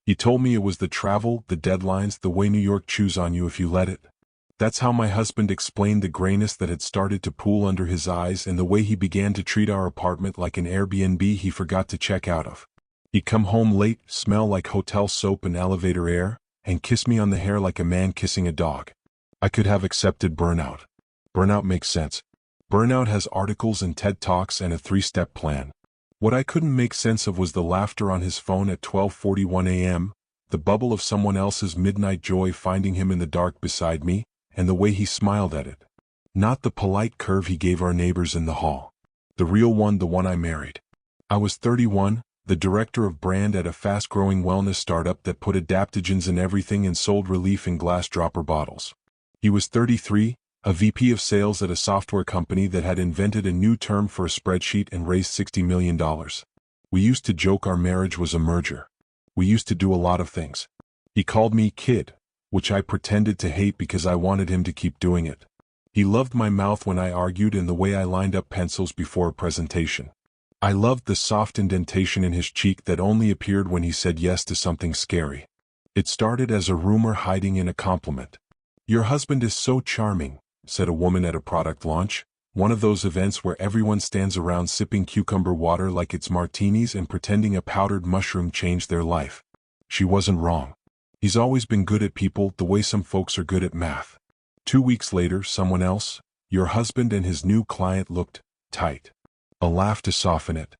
He told me it was the travel, the deadlines, the way New York chews on you if you let it. That's how my husband explained the grayness that had started to pool under his eyes and the way he began to treat our apartment like an Airbnb he forgot to check out of. He'd come home late, smell like hotel soap and elevator air, and kiss me on the hair like a man kissing a dog. I could have accepted burnout. Burnout makes sense. Burnout has articles and TED Talks and a 3-step plan. What I couldn't make sense of was the laughter on his phone at 12:41 a.m., the bubble of someone else's midnight joy finding him in the dark beside me, and the way he smiled at it. Not the polite curve he gave our neighbors in the hall. The real one, the one I married. I was 31, the director of brand at a fast-growing wellness startup that put adaptogens in everything and sold relief in glass dropper bottles. He was 33, a VP of sales at a software company that had invented a new term for a spreadsheet and raised $60 million. We used to joke our marriage was a merger. We used to do a lot of things. He called me kid, which I pretended to hate because I wanted him to keep doing it. He loved my mouth when I argued and the way I lined up pencils before a presentation. I loved the soft indentation in his cheek that only appeared when he said yes to something scary. It started as a rumor hiding in a compliment. "Your husband is so charming," said a woman at a product launch, one of those events where everyone stands around sipping cucumber water like it's martinis and pretending a powdered mushroom changed their life. She wasn't wrong. He's always been good at people the way some folks are good at math. 2 weeks later, someone else, "Your husband and his new client looked tight." A laugh to soften it.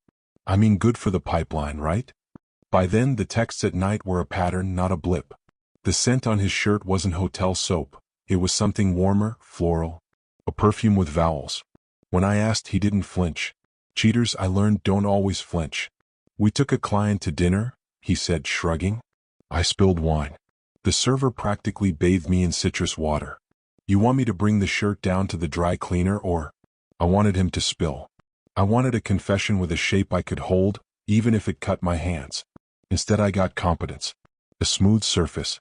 I mean, good for the pipeline, right? By then, the texts at night were a pattern, not a blip. The scent on his shirt wasn't hotel soap. It was something warmer, floral. A perfume with vowels. When I asked, he didn't flinch. Cheaters, I learned, don't always flinch. "We took a client to dinner," he said, shrugging. I spilled wine. The server practically bathed me in citrus water. "You want me to bring the shirt down to the dry cleaner or?" I wanted him to spill. I wanted a confession with a shape I could hold, even if it cut my hands. Instead I got competence. A smooth surface.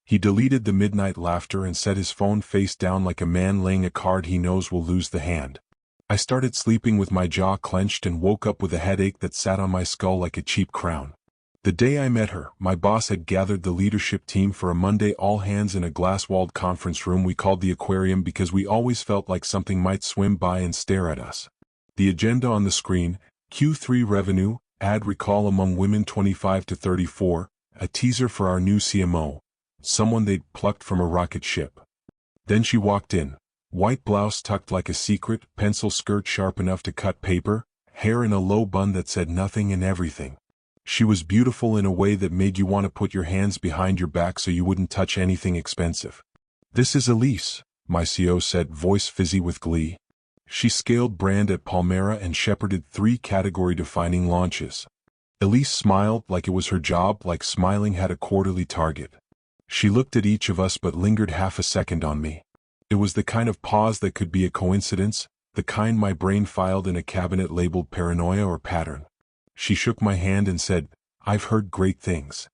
He deleted the midnight laughter and set his phone face down like a man laying a card he knows will lose the hand. I started sleeping with my jaw clenched and woke up with a headache that sat on my skull like a cheap crown. The day I met her, my boss had gathered the leadership team for a Monday all-hands in a glass-walled conference room we called the aquarium because we always felt like something might swim by and stare at us. The agenda on the screen: Q3 revenue, ad recall among women 25 to 34, a teaser for our new CMO, someone they'd plucked from a rocket ship. Then she walked in, white blouse tucked like a secret, pencil skirt sharp enough to cut paper, hair in a low bun that said nothing and everything. She was beautiful in a way that made you want to put your hands behind your back so you wouldn't touch anything expensive. "This is Elise," my CO said, voice fizzy with glee. She scaled brand at Palmera and shepherded 3 category-defining launches. Elise smiled like it was her job, like smiling had a quarterly target. She looked at each of us but lingered half a second on me. It was the kind of pause that could be a coincidence, the kind my brain filed in a cabinet labeled paranoia or pattern. She shook my hand and said, "I've heard great things."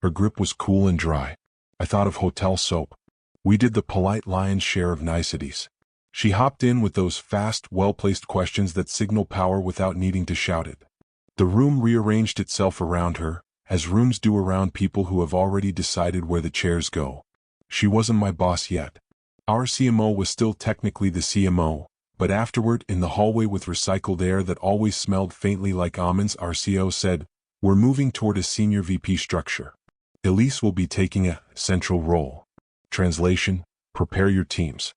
Her grip was cool and dry. I thought of hotel soap. We did the polite lion's share of niceties. She hopped in with those fast, well-placed questions that signal power without needing to shout it. The room rearranged itself around her, as rooms do around people who have already decided where the chairs go. She wasn't my boss yet. Our CMO was still technically the CMO, but afterward, in the hallway with recycled air that always smelled faintly like almonds, our CO said, "We're moving toward a senior VP structure. Elise will be taking a central role." Translation: prepare your teams.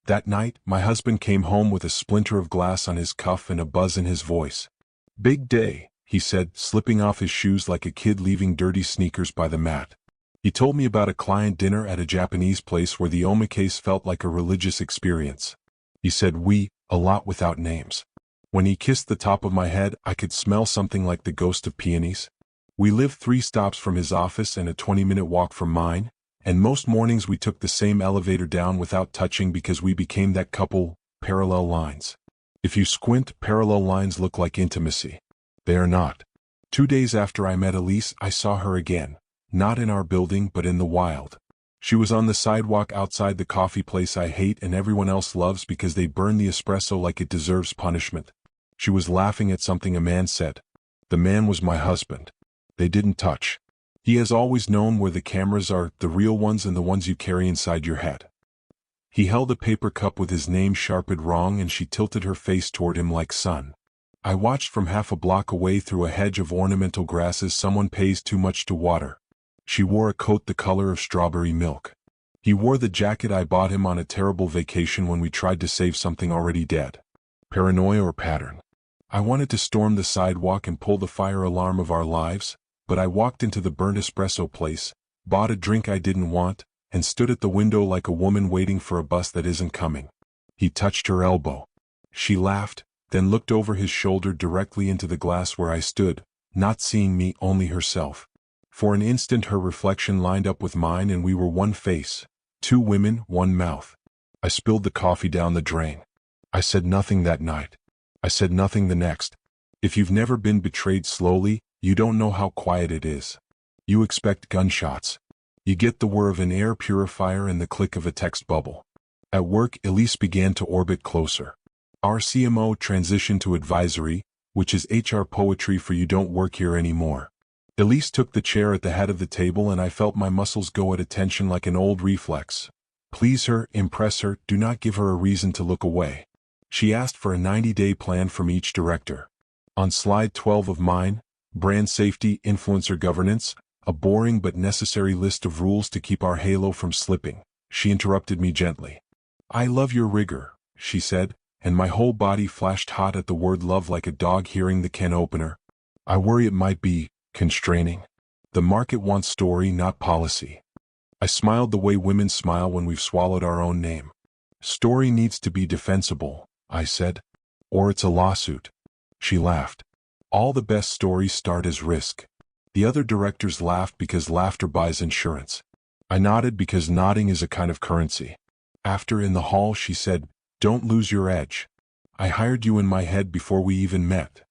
That night, my husband came home with a splinter of glass on his cuff and a buzz in his voice. "Big day," he said, slipping off his shoes like a kid leaving dirty sneakers by the mat. He told me about a client dinner at a Japanese place where the omakase felt like a religious experience. He said "we" a lot without names. When he kissed the top of my head, I could smell something like the ghost of peonies. We lived 3 stops from his office and a 20-minute walk from mine, and most mornings we took the same elevator down without touching because we became that couple, parallel lines. If you squint, parallel lines look like intimacy. They are not. 2 days after I met Elise, I saw her again, not in our building but in the wild. She was on the sidewalk outside the coffee place I hate and everyone else loves because they burn the espresso like it deserves punishment. She was laughing at something a man said. The man was my husband. They didn't touch. He has always known where the cameras are, the real ones and the ones you carry inside your head. He held a paper cup with his name sharpened wrong and she tilted her face toward him like sun. I watched from half a block away through a hedge of ornamental grasses. Someone pays too much to water. She wore a coat the color of strawberry milk. He wore the jacket I bought him on a terrible vacation when we tried to save something already dead. Paranoia or pattern? I wanted to storm the sidewalk and pull the fire alarm of our lives, but I walked into the burnt espresso place, bought a drink I didn't want, and stood at the window like a woman waiting for a bus that isn't coming. He touched her elbow. She laughed, then looked over his shoulder directly into the glass where I stood, not seeing me, only herself. For an instant her reflection lined up with mine and we were one face, two women, one mouth. I spilled the coffee down the drain. I said nothing that night. I said nothing the next. If you've never been betrayed slowly, you don't know how quiet it is. You expect gunshots. You get the whir of an air purifier and the click of a text bubble. At work, Elise began to orbit closer. Our CMO transitioned to advisory, which is HR poetry for you don't work here anymore. Elise took the chair at the head of the table and I felt my muscles go at attention like an old reflex. Please her, impress her, do not give her a reason to look away. She asked for a 90-day plan from each director. On slide 12 of mine, brand safety, influencer governance, a boring but necessary list of rules to keep our halo from slipping. She interrupted me gently. I love your rigor, she said, and my whole body flashed hot at the word love like a dog hearing the can opener. I worry it might be constraining. The market wants story, not policy. I smiled the way women smile when we've swallowed our own name. Story needs to be defensible, I said, or it's a lawsuit. She laughed. All the best stories start as risk. The other directors laughed because laughter buys insurance. I nodded because nodding is a kind of currency. After in the hall she said, don't lose your edge. I hired you in my head before we even met.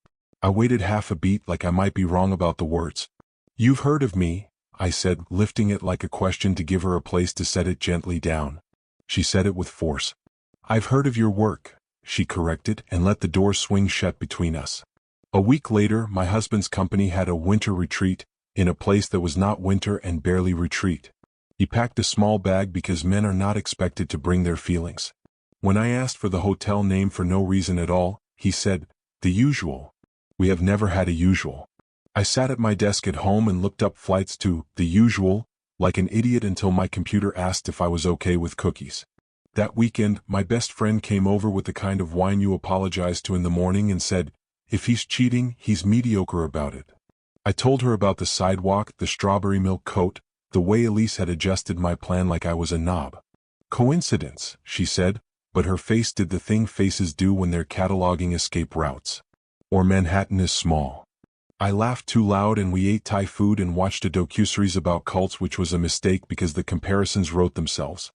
I waited half a beat like I might be wrong about the words. You've heard of me, I said, lifting it like a question to give her a place to set it gently down. She said it with force. I've heard of your work, she corrected and let the door swing shut between us. A week later, my husband's company had a winter retreat, in a place that was not winter and barely retreat. He packed a small bag because men are not expected to bring their feelings. When I asked for the hotel name for no reason at all, he said, the usual. We have never had a usual. I sat at my desk at home and looked up flights to the usual, like an idiot until my computer asked if I was okay with cookies. That weekend, my best friend came over with the kind of wine you apologize to in the morning and said, if he's cheating, he's mediocre about it. I told her about the sidewalk, the strawberry milk coat, the way Elise had adjusted my plan like I was a knob. Coincidence, she said, but her face did the thing faces do when they're cataloging escape routes. Or Manhattan is small. I laughed too loud and we ate Thai food and watched a docuseries about cults, which was a mistake because the comparisons wrote themselves.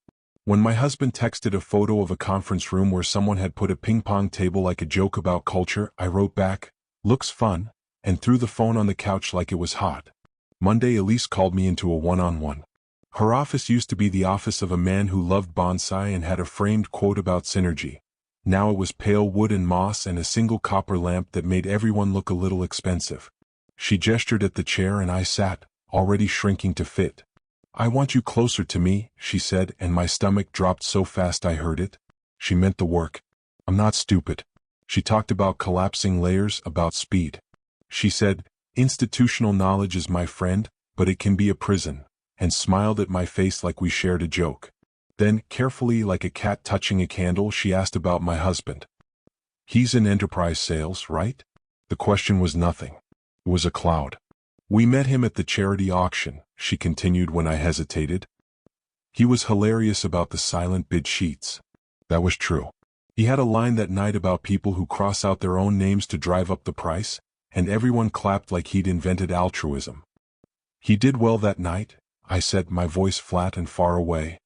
When my husband texted a photo of a conference room where someone had put a ping-pong table like a joke about culture, I wrote back, looks fun, and threw the phone on the couch like it was hot. Monday, Elise called me into a one-on-one. Her office used to be the office of a man who loved bonsai and had a framed quote about synergy. Now it was pale wood and moss and a single copper lamp that made everyone look a little expensive. She gestured at the chair and I sat, already shrinking to fit. I want you closer to me, she said, and my stomach dropped so fast I heard it. She meant the work. I'm not stupid. She talked about collapsing layers, about speed. She said, institutional knowledge is my friend, but it can be a prison, and smiled at my face like we shared a joke. Then, carefully like a cat touching a candle, she asked about my husband. He's in enterprise sales, right? The question was nothing. It was a cloud. We met him at the charity auction, she continued when I hesitated. He was hilarious about the silent bid sheets. That was true. He had a line that night about people who cross out their own names to drive up the price, and everyone clapped like he'd invented altruism. He did well that night, I said, my voice flat and far away.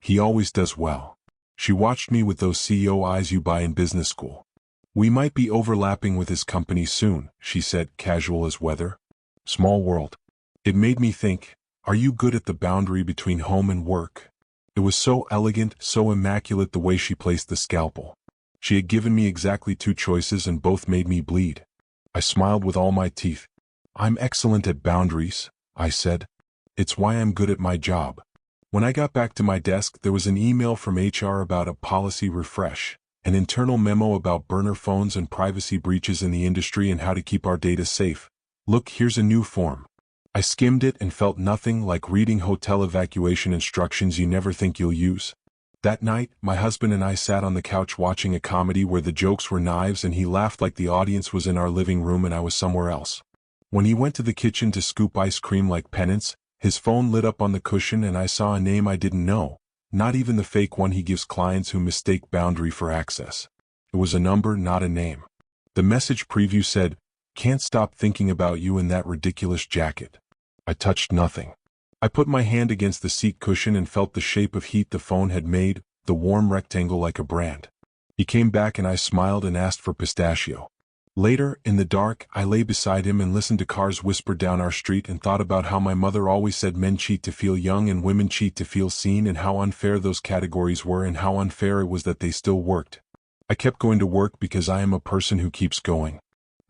He always does well. She watched me with those CEO eyes you buy in business school. We might be overlapping with his company soon, she said, casual as weather. Small world. It made me think, are you good at the boundary between home and work? It was so elegant, so immaculate the way she placed the scalpel. She had given me exactly two choices and both made me bleed. I smiled with all my teeth. I'm excellent at boundaries, I said. It's why I'm good at my job. When I got back to my desk, there was an email from HR about a policy refresh, an internal memo about burner phones and privacy breaches in the industry and how to keep our data safe. Look, here's a new form. I skimmed it and felt nothing like reading hotel evacuation instructions you never think you'll use. That night, my husband and I sat on the couch watching a comedy where the jokes were knives and he laughed like the audience was in our living room and I was somewhere else. When he went to the kitchen to scoop ice cream like penance, his phone lit up on the cushion and I saw a name I didn't know, not even the fake one he gives clients who mistake boundary for access. It was a number, not a name. The message preview said, "Can't stop thinking about you in that ridiculous jacket." I touched nothing. I put my hand against the seat cushion and felt the shape of heat the phone had made, the warm rectangle like a brand. He came back and I smiled and asked for pistachio. Later, in the dark, I lay beside him and listened to cars whisper down our street and thought about how my mother always said men cheat to feel young and women cheat to feel seen and how unfair those categories were and how unfair it was that they still worked. I kept going to work because I am a person who keeps going.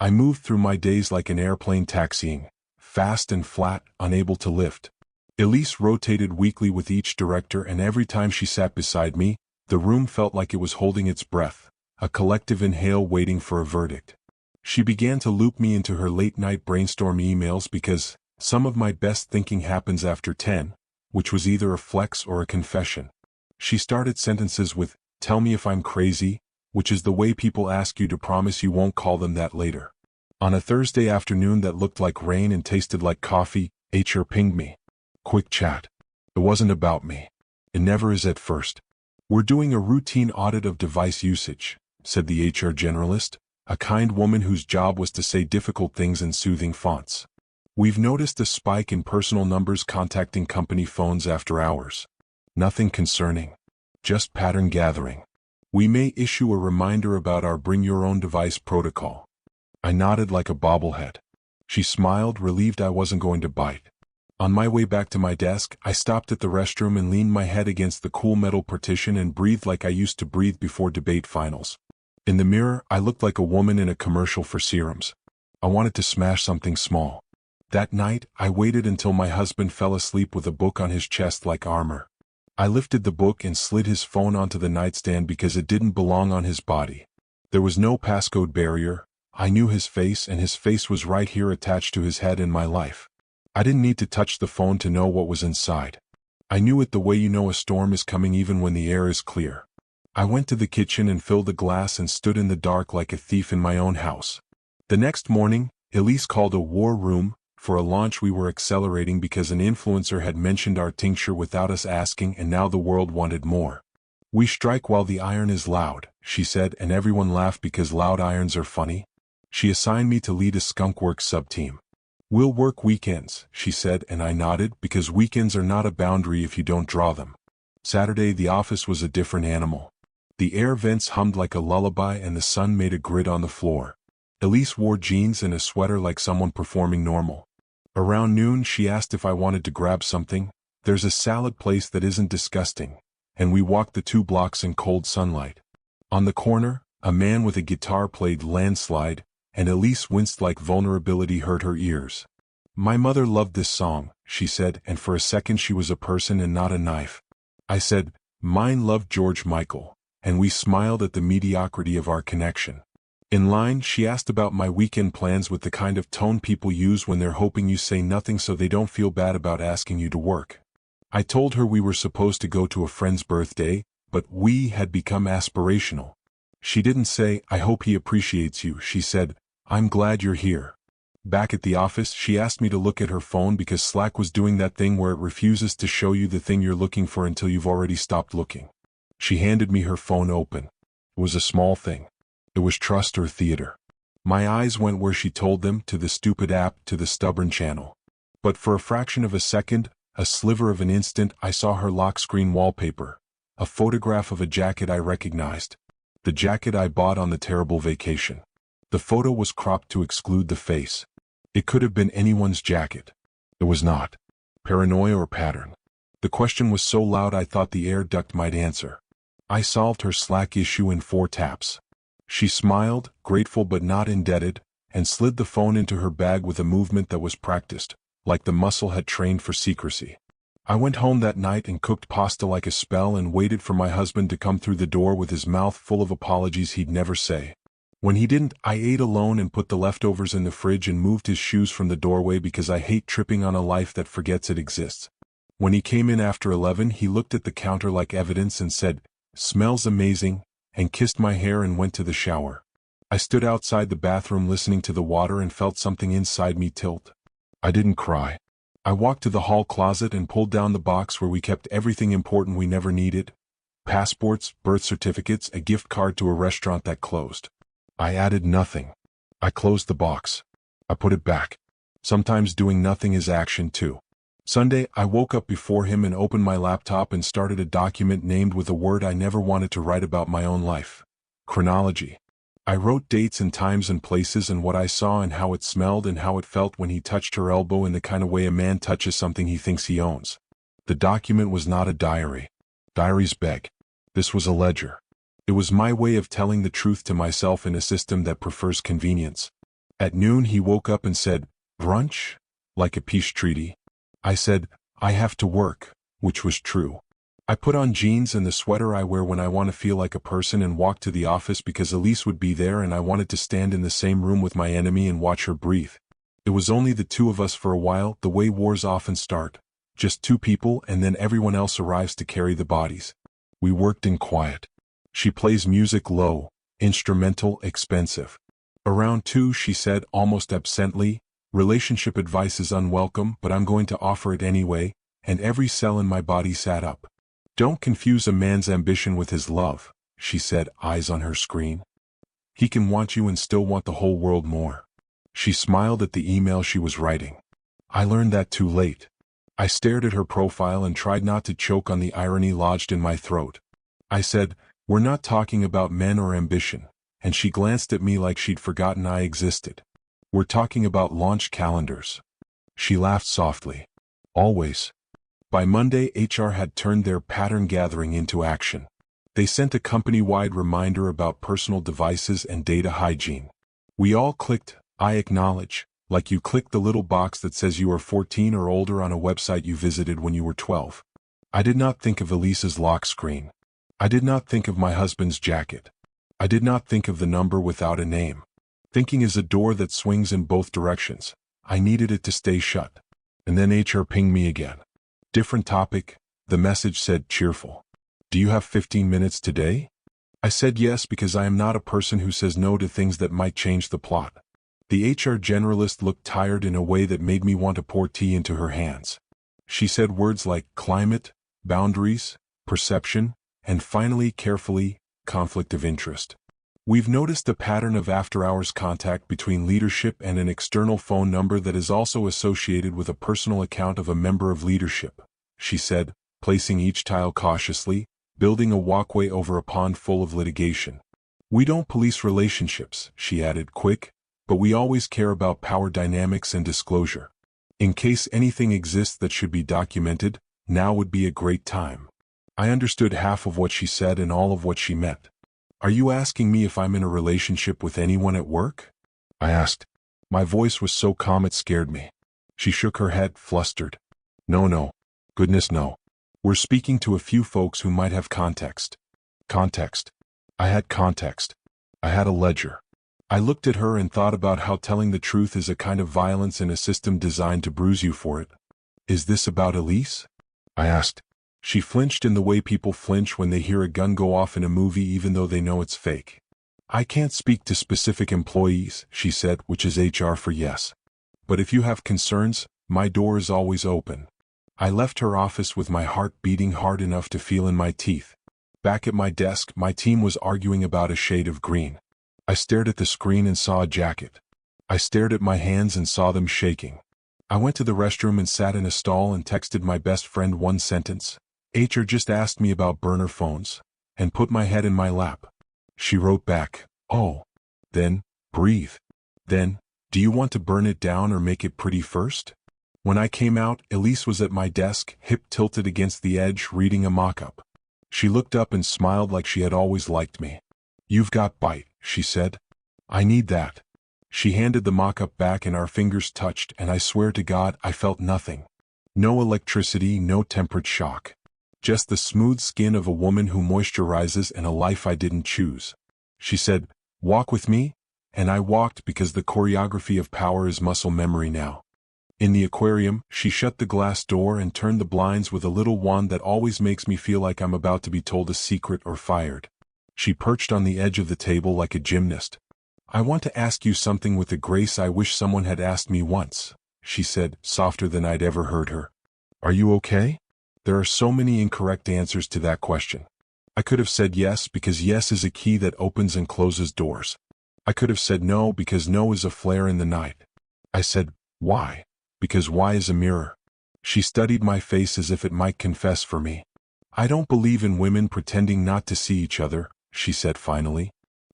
I moved through my days like an airplane taxiing, fast and flat, unable to lift. Elise rotated weekly with each director and every time she sat beside me, the room felt like it was holding its breath, a collective inhale waiting for a verdict. She began to loop me into her late-night brainstorm emails because some of my best thinking happens after 10, which was either a flex or a confession. She started sentences with, "Tell me if I'm crazy," which is the way people ask you to promise you won't call them that later. On a Thursday afternoon that looked like rain and tasted like coffee, HR pinged me. Quick chat. It wasn't about me. It never is at first. "We're doing a routine audit of device usage," said the HR generalist, a kind woman whose job was to say difficult things in soothing fonts. "We've noticed a spike in personal numbers contacting company phones after hours. Nothing concerning. Just pattern gathering. We may issue a reminder about our bring your own device protocol." I nodded like a bobblehead. She smiled, relieved I wasn't going to bite. On my way back to my desk, I stopped at the restroom and leaned my head against the cool metal partition and breathed like I used to breathe before debate finals. In the mirror, I looked like a woman in a commercial for serums. I wanted to smash something small. That night, I waited until my husband fell asleep with a book on his chest like armor. I lifted the book and slid his phone onto the nightstand because it didn't belong on his body. There was no passcode barrier. I knew his face and his face was right here attached to his head in my life. I didn't need to touch the phone to know what was inside. I knew it the way you know a storm is coming even when the air is clear. I went to the kitchen and filled a glass and stood in the dark like a thief in my own house. The next morning, Elise called a war room for a launch we were accelerating because an influencer had mentioned our tincture without us asking and now the world wanted more. "We strike while the iron is loud," she said, and everyone laughed because loud irons are funny. She assigned me to lead a skunkworks sub-team. "We'll work weekends," she said, and I nodded because weekends are not a boundary if you don't draw them. Saturday the office was a different animal. The air vents hummed like a lullaby and the sun made a grid on the floor. Elise wore jeans and a sweater like someone performing normal. Around noon she asked if I wanted to grab something. There's a salad place that isn't disgusting. And we walked the 2 blocks in cold sunlight. On the corner, a man with a guitar played Landslide, and Elise winced like vulnerability hurt her ears. "My mother loved this song," she said, and for a second she was a person and not a knife. I said, "Mine loved George Michael," and we smiled at the mediocrity of our connection. In line, she asked about my weekend plans with the kind of tone people use when they're hoping you say nothing so they don't feel bad about asking you to work. I told her we were supposed to go to a friend's birthday, but we had become aspirational. She didn't say, "I hope he appreciates you," she said, "I'm glad you're here." Back at the office, she asked me to look at her phone because Slack was doing that thing where it refuses to show you the thing you're looking for until you've already stopped looking. She handed me her phone open. It was a small thing. It was trust or theater. My eyes went where she told them, to the stupid app, to the stubborn channel. But for a fraction of a second, a sliver of an instant, I saw her lock screen wallpaper, a photograph of a jacket I recognized. The jacket I bought on the terrible vacation. The photo was cropped to exclude the face. It could have been anyone's jacket. It was not. Paranoia or pattern? The question was so loud I thought the air duct might answer. I solved her Slack issue in 4 taps. She smiled, grateful but not indebted, and slid the phone into her bag with a movement that was practiced, like the muscle had trained for secrecy. I went home that night and cooked pasta like a spell and waited for my husband to come through the door with his mouth full of apologies he'd never say. When he didn't, I ate alone and put the leftovers in the fridge and moved his shoes from the doorway because I hate tripping on a life that forgets it exists. When he came in after 11, he looked at the counter like evidence and said, "Smells amazing," and kissed my hair and went to the shower. I stood outside the bathroom listening to the water and felt something inside me tilt. I didn't cry. I walked to the hall closet and pulled down the box where we kept everything important we never needed: passports, birth certificates, a gift card to a restaurant that closed. I added nothing. I closed the box. I put it back. Sometimes doing nothing is action too. Sunday, I woke up before him and opened my laptop and started a document named with a word I never wanted to write about my own life: chronology. I wrote dates and times and places and what I saw and how it smelled and how it felt when he touched her elbow in the kind of way a man touches something he thinks he owns. The document was not a diary. Diaries beg. This was a ledger. It was my way of telling the truth to myself in a system that prefers convenience. At noon he woke up and said, "Brunch?" like a peace treaty. I said, "I have to work," which was true. I put on jeans and the sweater I wear when I want to feel like a person and walked to the office because Elise would be there and I wanted to stand in the same room with my enemy and watch her breathe. It was only the two of us for a while, the way wars often start. Just two people and then everyone else arrives to carry the bodies. We worked in quiet. She plays music low, instrumental, expensive. Around 2 she said, almost absently, "Relationship advice is unwelcome, but I'm going to offer it anyway," and every cell in my body sat up. "Don't confuse a man's ambition with his love," she said, eyes on her screen. "He can want you and still want the whole world more." She smiled at the email she was writing. I learned that too late. I stared at her profile and tried not to choke on the irony lodged in my throat. I said, "We're not talking about men or ambition," and she glanced at me like she'd forgotten I existed. "We're talking about launch calendars." She laughed softly. Always. By Monday, HR had turned their pattern gathering into action. They sent a company-wide reminder about personal devices and data hygiene. We all clicked, "I acknowledge," like you click the little box that says you are 14 or older on a website you visited when you were 12. I did not think of Elisa's lock screen. I did not think of my husband's jacket. I did not think of the number without a name. Thinking is a door that swings in both directions. I needed it to stay shut. And then HR pinged me again. Different topic, the message said, cheerful. "Do you have 15 minutes today?" I said yes because I am not a person who says no to things that might change the plot. The HR generalist looked tired in a way that made me want to pour tea into her hands. She said words like climate, boundaries, perception, and finally, carefully, conflict of interest. "We've noticed a pattern of after-hours contact between leadership and an external phone number that is also associated with a personal account of a member of leadership," she said, placing each tile cautiously, building a walkway over a pond full of litigation. "We don't police relationships," she added, quick, "but we always care about power dynamics and disclosure. In case anything exists that should be documented, now would be a great time." I understood half of what she said and all of what she meant. "Are you asking me if I'm in a relationship with anyone at work?" I asked. My voice was so calm it scared me. She shook her head, flustered. No. Goodness no. We're speaking to a few folks who might have context." Context. I had context. I had a ledger. I looked at her and thought about how telling the truth is a kind of violence in a system designed to bruise you for it. "Is this about Elise?" I asked. She flinched in the way people flinch when they hear a gun go off in a movie even though they know it's fake. "I can't speak to specific employees," she said, which is HR for yes. "But if you have concerns, my door is always open." I left her office with my heart beating hard enough to feel in my teeth. Back at my desk, my team was arguing about a shade of green. I stared at the screen and saw a jacket. I stared at my hands and saw them shaking. I went to the restroom and sat in a stall and texted my best friend one sentence. "HR just asked me about burner phones," and put my head in my lap. She wrote back, "Oh. Then, breathe. Then, do you want to burn it down or make it pretty first?" When I came out, Elise was at my desk, hip tilted against the edge, reading a mock-up. She looked up and smiled like she had always liked me. "You've got bite," she said. "I need that." She handed the mock-up back and our fingers touched, and I swear to God I felt nothing. No electricity, no temperate shock. Just the smooth skin of a woman who moisturizes and a life I didn't choose. She said, "Walk with me," and I walked because the choreography of power is muscle memory now. In the aquarium, she shut the glass door and turned the blinds with a little wand that always makes me feel like I'm about to be told a secret or fired. She perched on the edge of the table like a gymnast. "I want to ask you something with a grace I wish someone had asked me once," she said, softer than I'd ever heard her. "Are you okay?" There are so many incorrect answers to that question. I could have said yes because yes is a key that opens and closes doors. I could have said no because no is a flare in the night. I said, "Why?" Because why is a mirror. She studied my face as if it might confess for me. "I don't believe in women pretending not to see each other," she said finally.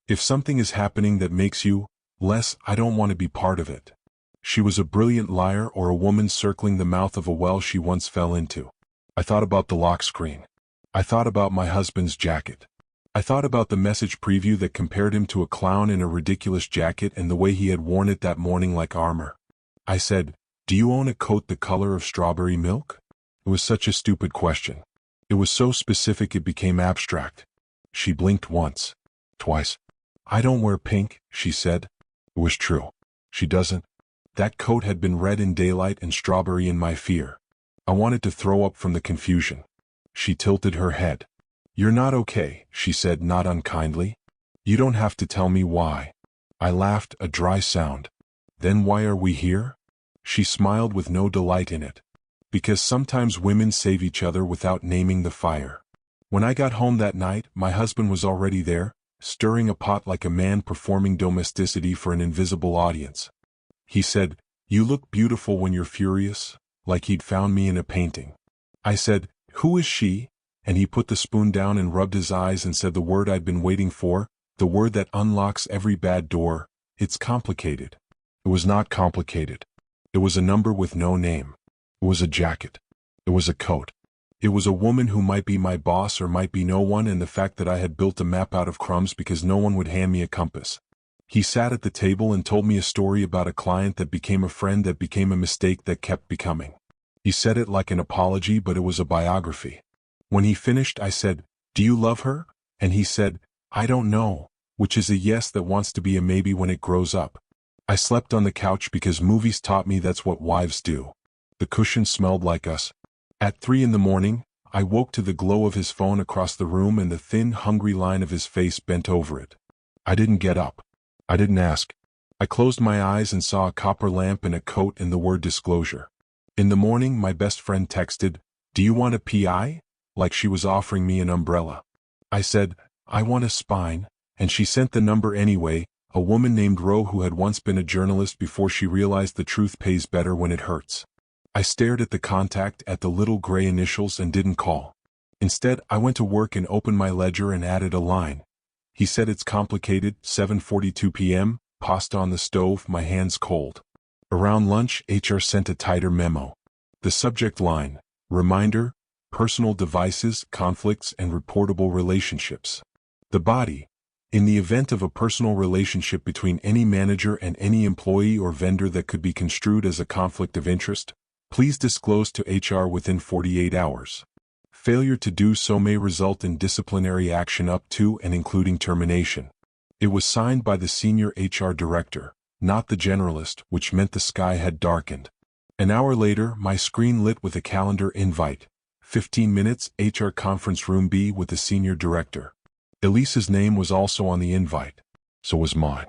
"If something is happening that makes you less, I don't want to be part of it." She was a brilliant liar or a woman circling the mouth of a well she once fell into. I thought about the lock screen. I thought about my husband's jacket. I thought about the message preview that compared him to a clown in a ridiculous jacket and the way he had worn it that morning like armor. I said, "Do you own a coat the color of strawberry milk?" It was such a stupid question. It was so specific it became abstract. She blinked once. Twice. "I don't wear pink," she said. It was true. She doesn't. That coat had been red in daylight and strawberry in my fear. I wanted to throw up from the confusion. She tilted her head. "You're not okay," she said, not unkindly. "You don't have to tell me why." I laughed, a dry sound. "Then why are we here?" She smiled with no delight in it. "Because sometimes women save each other without naming the fire." When I got home that night, my husband was already there, stirring a pot like a man performing domesticity for an invisible audience. He said, "You look beautiful when you're furious," like he'd found me in a painting. I said, "Who is she?" And he put the spoon down and rubbed his eyes and said the word I'd been waiting for, the word that unlocks every bad door. "It's complicated." It was not complicated. It was a number with no name. It was a jacket. It was a coat. It was a woman who might be my boss or might be no one, and the fact that I had built a map out of crumbs because no one would hand me a compass. He sat at the table and told me a story about a client that became a friend that became a mistake that kept becoming. He said it like an apology, but it was a biography. When he finished, I said, "Do you love her?" And he said, "I don't know," which is a yes that wants to be a maybe when it grows up. I slept on the couch because movies taught me that's what wives do. The cushion smelled like us. At 3 in the morning, I woke to the glow of his phone across the room and the thin, hungry line of his face bent over it. I didn't get up. I didn't ask. I closed my eyes and saw a copper lamp and a coat and the word disclosure. In the morning, my best friend texted, "Do you want a PI?" like she was offering me an umbrella. I said, "I want a spine," and she sent the number anyway, a woman named Ro who had once been a journalist before she realized the truth pays better when it hurts. I stared at the contact, at the little gray initials, and didn't call. Instead, I went to work and opened my ledger and added a line. He said, "It's complicated." 7:42 p.m., pasta on the stove, my hands cold. Around lunch, HR sent a tighter memo. The subject line, reminder, personal devices, conflicts, and reportable relationships. The body, in the event of a personal relationship between any manager and any employee or vendor that could be construed as a conflict of interest, please disclose to HR within 48 hours. Failure to do so may result in disciplinary action up to and including termination. It was signed by the senior HR director, not the generalist, which meant the sky had darkened. An hour later, my screen lit with a calendar invite. 15 minutes, HR conference room B with the senior director. Elise's name was also on the invite. So was mine.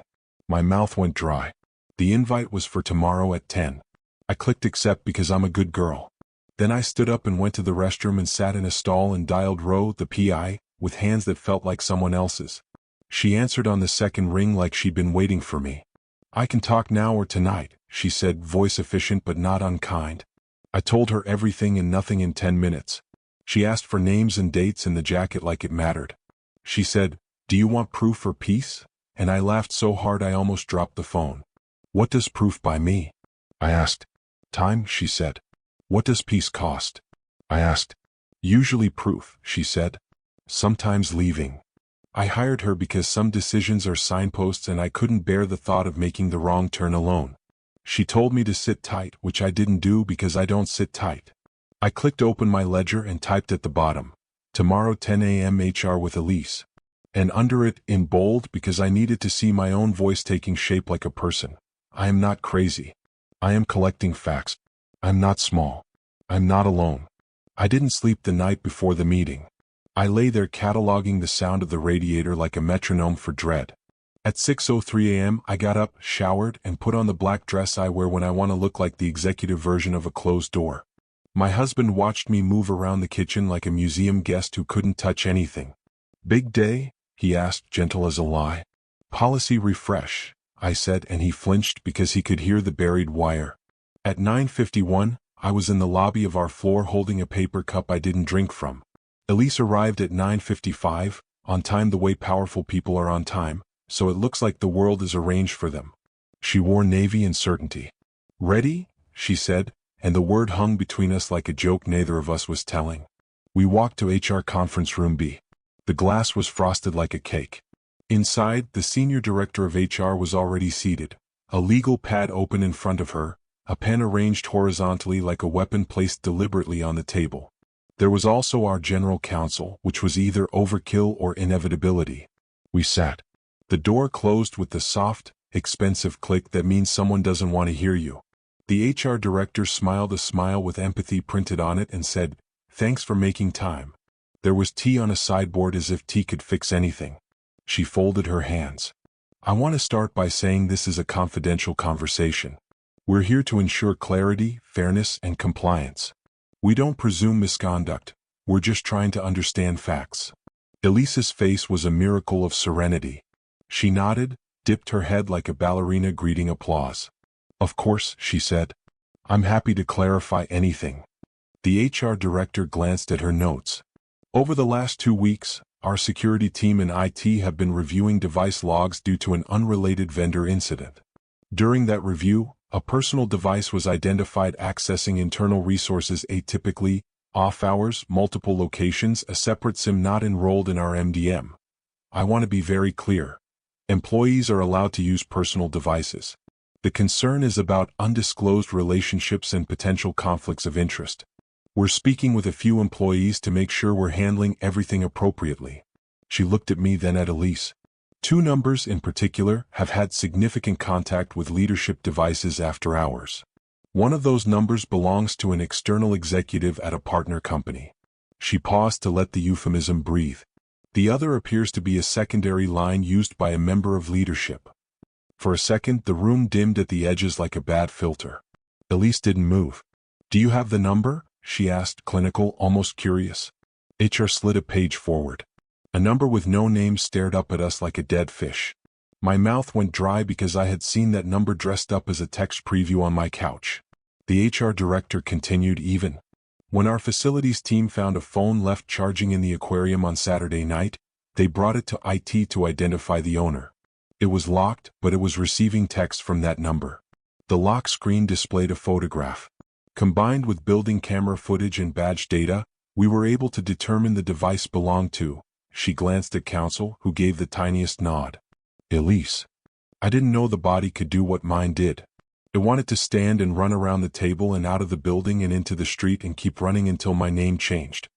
My mouth went dry. The invite was for tomorrow at 10. I clicked accept because I'm a good girl. Then I stood up and went to the restroom and sat in a stall and dialed Ro, the PI, with hands that felt like someone else's. She answered on the second ring like she'd been waiting for me. "I can talk now or tonight," she said, voice efficient but not unkind. I told her everything and nothing in 10 minutes. She asked for names and dates and the jacket like it mattered. She said, "Do you want proof or peace?" And I laughed so hard I almost dropped the phone. "What does proof buy me?" I asked. "Time," she said. "What does peace cost?" I asked. "Usually proof," she said. "Sometimes leaving." I hired her because some decisions are signposts and I couldn't bear the thought of making the wrong turn alone. She told me to sit tight, which I didn't do because I don't sit tight. I clicked open my ledger and typed at the bottom, "Tomorrow 10 a.m. HR with Elise." And under it, in bold, because I needed to see my own voice taking shape like a person. I am not crazy. I am collecting facts. I'm not small. I'm not alone. I didn't sleep the night before the meeting. I lay there cataloging the sound of the radiator like a metronome for dread. At 6:03 a.m. I got up, showered, and put on the black dress I wear when I want to look like the executive version of a closed door. My husband watched me move around the kitchen like a museum guest who couldn't touch anything. "Big day?" he asked, gentle as a lie. "Policy refresh," I said, and he flinched because he could hear the buried wire. At 9:51, I was in the lobby of our floor holding a paper cup I didn't drink from. Elise arrived at 9:55, on time the way powerful people are on time, so it looks like the world is arranged for them. She wore navy and certainty. "Ready?" she said, and the word hung between us like a joke neither of us was telling. We walked to HR conference room B. The glass was frosted like a cake. Inside, the senior director of HR was already seated, a legal pad open in front of her, a pen arranged horizontally like a weapon placed deliberately on the table. There was also our general counsel, which was either overkill or inevitability. We sat. The door closed with the soft, expensive click that means someone doesn't want to hear you. The HR director smiled a smile with empathy printed on it and said, "Thanks for making time." There was tea on a sideboard as if tea could fix anything. She folded her hands. "I want to start by saying this is a confidential conversation. We're here to ensure clarity, fairness, and compliance. We don't presume misconduct, we're just trying to understand facts." Elise's face was a miracle of serenity. She nodded, dipped her head like a ballerina greeting applause. "Of course," she said. "I'm happy to clarify anything." The HR director glanced at her notes. "Over the last 2 weeks, our security team and IT have been reviewing device logs due to an unrelated vendor incident. During that review, a personal device was identified accessing internal resources atypically, off hours, multiple locations, a separate SIM not enrolled in our MDM. I want to be very clear. Employees are allowed to use personal devices. The concern is about undisclosed relationships and potential conflicts of interest. We're speaking with a few employees to make sure we're handling everything appropriately." She looked at me, then at Elise. "2 numbers in particular have had significant contact with leadership devices after hours. One of those numbers belongs to an external executive at a partner company." She paused to let the euphemism breathe. "The other appears to be a secondary line used by a member of leadership." For a second, the room dimmed at the edges like a bad filter. Elise didn't move. "Do you have the number?" she asked, clinical, almost curious. HR slid a page forward. A number with no name stared up at us like a dead fish. My mouth went dry because I had seen that number dressed up as a text preview on my couch. The HR director continued, "Even when our facilities team found a phone left charging in the aquarium on Saturday night, they brought it to IT to identify the owner. It was locked, but it was receiving text from that number. The lock screen displayed a photograph. Combined with building camera footage and badge data, we were able to determine the device belonged to." She glanced at counsel, who gave the tiniest nod. "Elise. I didn't know the body could do what mine did. It wanted to stand and run around the table and out of the building and into the street and keep running until my name changed."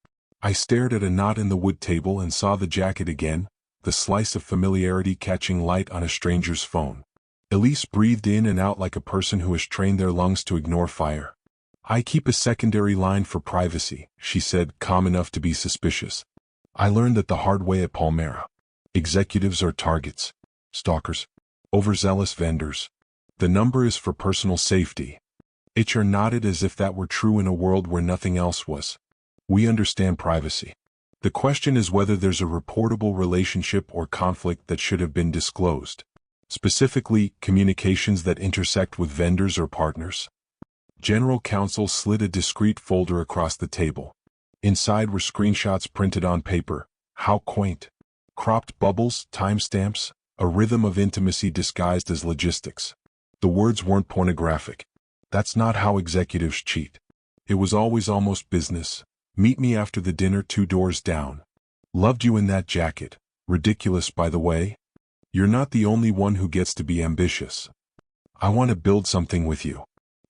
I stared at a knot in the wood table and saw the jacket again, the slice of familiarity catching light on a stranger's phone. Elise breathed in and out like a person who has trained their lungs to ignore fire. "I keep a secondary line for privacy," she said, calm enough to be suspicious. "I learned that the hard way at Palmera. Executives are targets. Stalkers. Overzealous vendors. The number is for personal safety." HR nodded as if that were true in a world where nothing else was. "We understand privacy. The question is whether there's a reportable relationship or conflict that should have been disclosed. Specifically, communications that intersect with vendors or partners." General counsel slid a discreet folder across the table. Inside were screenshots printed on paper. How quaint. Cropped bubbles, timestamps, a rhythm of intimacy disguised as logistics. The words weren't pornographic. That's not how executives cheat. It was always almost business. "Meet me after the dinner 2 doors down. Loved you in that jacket. Ridiculous, by the way. You're not the only one who gets to be ambitious. I want to build something with you.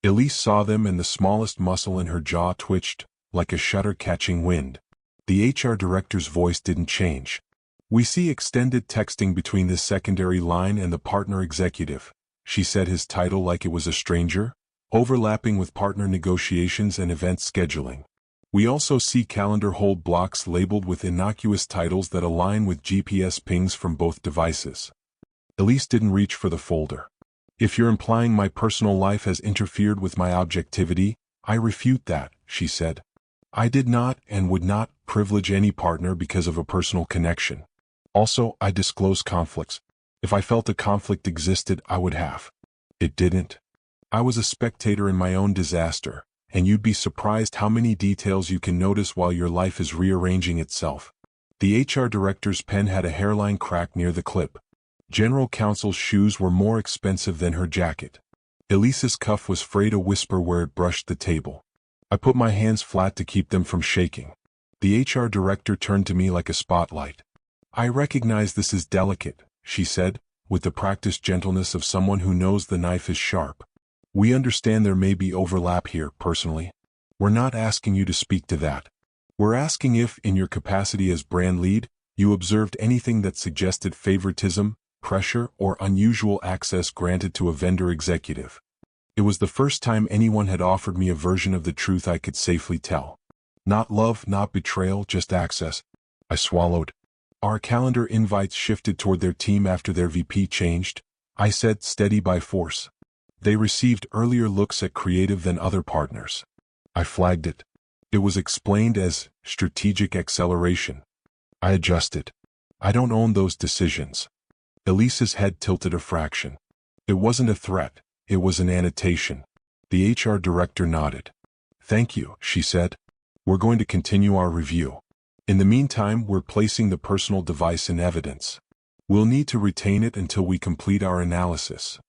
Elise saw them and the smallest muscle in her jaw twitched, like a shutter catching wind. The HR director's voice didn't change. We see extended texting between this secondary line and the partner executive. She said his title like it was a stranger, overlapping with partner negotiations and event scheduling. We also see calendar hold blocks labeled with innocuous titles that align with GPS pings from both devices. Elise didn't reach for the folder. If you're implying my personal life has interfered with my objectivity, I refute that, she said. I did not and would not privilege any partner because of a personal connection. Also, I disclose conflicts. If I felt a conflict existed, I would have. It didn't. I was a spectator in my own disaster, and you'd be surprised how many details you can notice while your life is rearranging itself. The HR director's pen had a hairline crack near the clip. General counsel's shoes were more expensive than her jacket. Elise's cuff was frayed a whisper where it brushed the table. I put my hands flat to keep them from shaking. The HR director turned to me like a spotlight. I recognize this is delicate, she said, with the practiced gentleness of someone who knows the knife is sharp. We understand there may be overlap here, personally. We're not asking you to speak to that. We're asking if, in your capacity as brand lead, you observed anything that suggested favoritism, pressure, or unusual access granted to a vendor executive. It was the first time anyone had offered me a version of the truth I could safely tell. Not love, not betrayal, just access. I swallowed. Our calendar invites shifted toward their team after their VP changed, I said, steady by force. They received earlier looks at creative than other partners. I flagged it. It was explained as strategic acceleration. I adjusted. I don't own those decisions. Elise's head tilted a fraction. It wasn't a threat, it was an annotation. The HR director nodded. Thank you, she said. We're going to continue our review. In the meantime, we're placing the personal device in evidence. We'll need to retain it until we complete our analysis.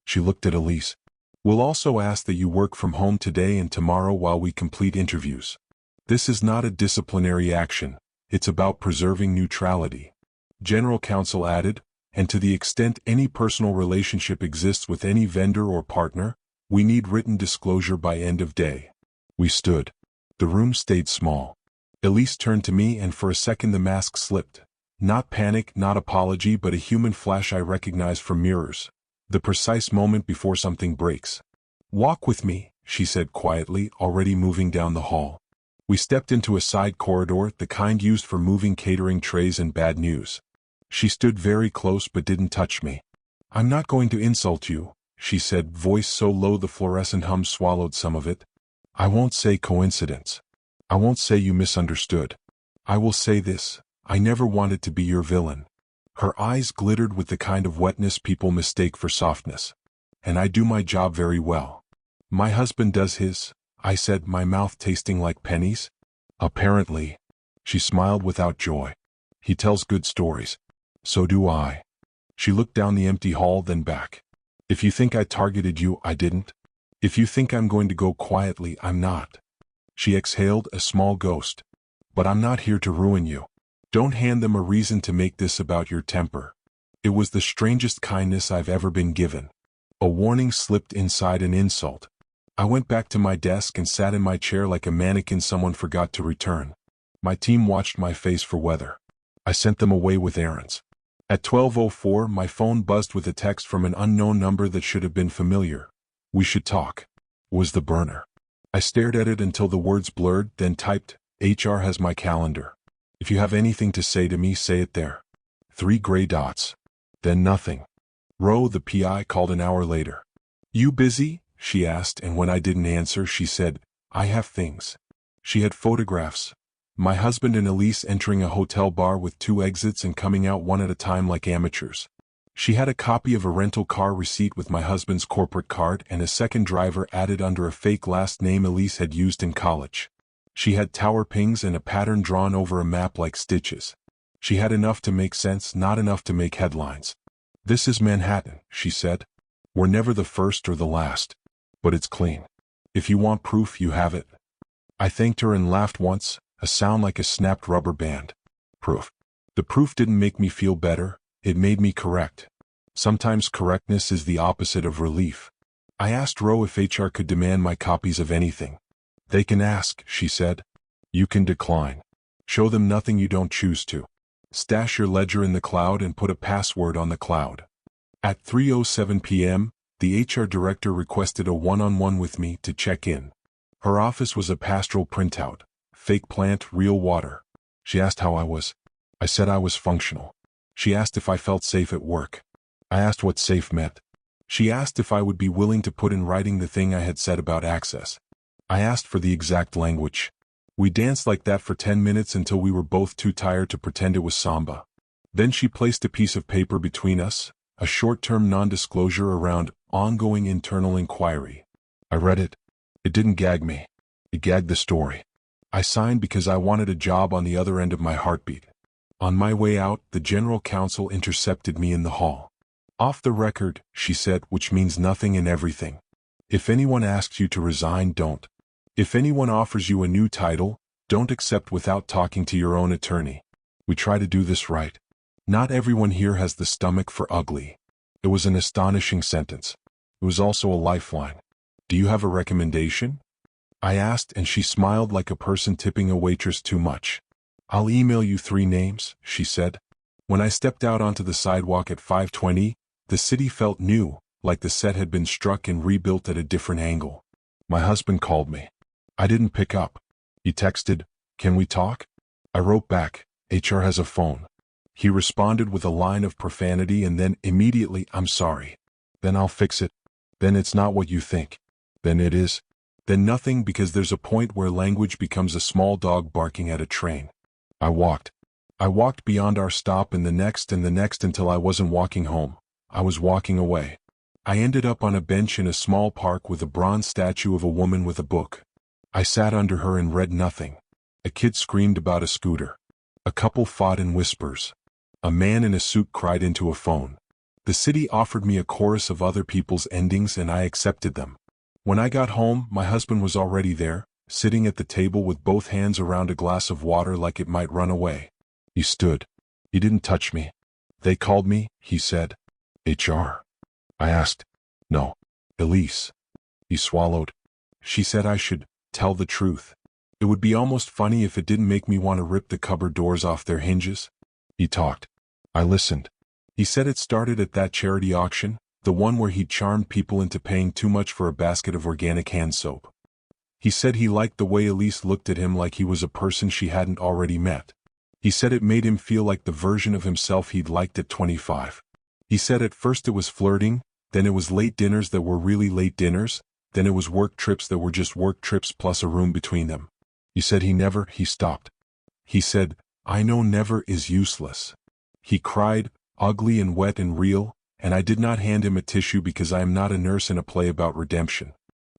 She looked at Elise. We'll also ask that you work from home today and tomorrow while we complete interviews. This is not a disciplinary action, it's about preserving neutrality. General counsel added, and to the extent any personal relationship exists with any vendor or partner, we need written disclosure by end of day. We stood. The room stayed small. Elise turned to me and for a second the mask slipped. Not panic, not apology, but a human flash I recognized from mirrors. The precise moment before something breaks. Walk with me, she said quietly, already moving down the hall. We stepped into a side corridor, the kind used for moving catering trays and bad news. She stood very close but didn't touch me. I'm not going to insult you, she said, voice so low the fluorescent hum swallowed some of it. I won't say coincidence. I won't say you misunderstood. I will say this, I never wanted to be your villain. Her eyes glittered with the kind of wetness people mistake for softness. And I do my job very well. My husband does his, I said, my mouth tasting like pennies. Apparently. She smiled without joy. He tells good stories. So do I. She looked down the empty hall, then back. If you think I targeted you, I didn't. If you think I'm going to go quietly, I'm not. She exhaled, a small ghost. But I'm not here to ruin you. Don't hand them a reason to make this about your temper. It was the strangest kindness I've ever been given. A warning slipped inside an insult. I went back to my desk and sat in my chair like a mannequin someone forgot to return. My team watched my face for weather. I sent them away with errands. At 12:04, my phone buzzed with a text from an unknown number that should have been familiar. We should talk. Was the burner. I stared at it until the words blurred, then typed, HR has my calendar. If you have anything to say to me, say it there. 3 gray dots. Then nothing. Ro, the PI, called an hour later. You busy? She asked, and when I didn't answer, she said, I have things. She had photographs. My husband and Elise entering a hotel bar with 2 exits and coming out one at a time like amateurs. She had a copy of a rental car receipt with my husband's corporate card and a second driver added under a fake last name Elise had used in college. She had tower pings and a pattern drawn over a map like stitches. She had enough to make sense, not enough to make headlines. This is Manhattan, she said. We're never the first or the last. But it's clean. If you want proof, you have it. I thanked her and laughed once, a sound like a snapped rubber band. Proof. The proof didn't make me feel better, it made me correct. Sometimes correctness is the opposite of relief. I asked Roe if HR could demand my copies of anything. They can ask, she said. You can decline. Show them nothing you don't choose to. Stash your ledger in the cloud and put a password on the cloud. At 3:07 p.m., the HR director requested a one-on-one with me to check in. Her office was a pastoral printout. Fake plant, real water. She asked how I was. I said I was functional. She asked if I felt safe at work. I asked what safe meant. She asked if I would be willing to put in writing the thing I had said about access. I asked for the exact language. We danced like that for 10 minutes until we were both too tired to pretend it was samba. Then she placed a piece of paper between us, a short-term non-disclosure around ongoing internal inquiry. I read it. It didn't gag me. It gagged the story. I signed because I wanted a job on the other end of my heartbeat. On my way out, the general counsel intercepted me in the hall. Off the record, she said, which means nothing and everything. If anyone asks you to resign, don't. If anyone offers you a new title, don't accept without talking to your own attorney. We try to do this right. Not everyone here has the stomach for ugly. It was an astonishing sentence. It was also a lifeline. Do you have a recommendation? I asked, and she smiled like a person tipping a waitress too much. I'll email you 3 names, she said. When I stepped out onto the sidewalk at 5:20, the city felt new, like the set had been struck and rebuilt at a different angle. My husband called me. I didn't pick up. He texted, "Can we talk?" I wrote back, "HR has a phone." He responded with a line of profanity and then immediately, "I'm sorry." Then "I'll fix it." Then "It's not what you think." Then "It is." Then nothing, because there's a point where language becomes a small dog barking at a train. I walked beyond our stop and the next until I wasn't walking home. I was walking away. I ended up on a bench in a small park with a bronze statue of a woman with a book. I sat under her and read nothing. A kid screamed about a scooter. A couple fought in whispers. A man in a suit cried into a phone. The city offered me a chorus of other people's endings and I accepted them. When I got home, my husband was already there, sitting at the table with both hands around a glass of water like it might run away. He stood. He didn't touch me. "They called me," he said. "HR?" I asked. "No. Elise." He swallowed. "She said I should tell the truth. It would be almost funny if it didn't make me want to rip the cupboard doors off their hinges." He talked. I listened. He said it started at that charity auction, the one where he'd charmed people into paying too much for a basket of organic hand soap. He said he liked the way Elise looked at him like he was a person she hadn't already met. He said it made him feel like the version of himself he'd liked at 25. He said at first it was flirting, then it was late dinners that were really late dinners, then it was work trips that were just work trips plus a room between them. He said he stopped. He said, "I know never is useless." He cried, ugly and wet and real, and I did not hand him a tissue because I am not a nurse in a play about redemption.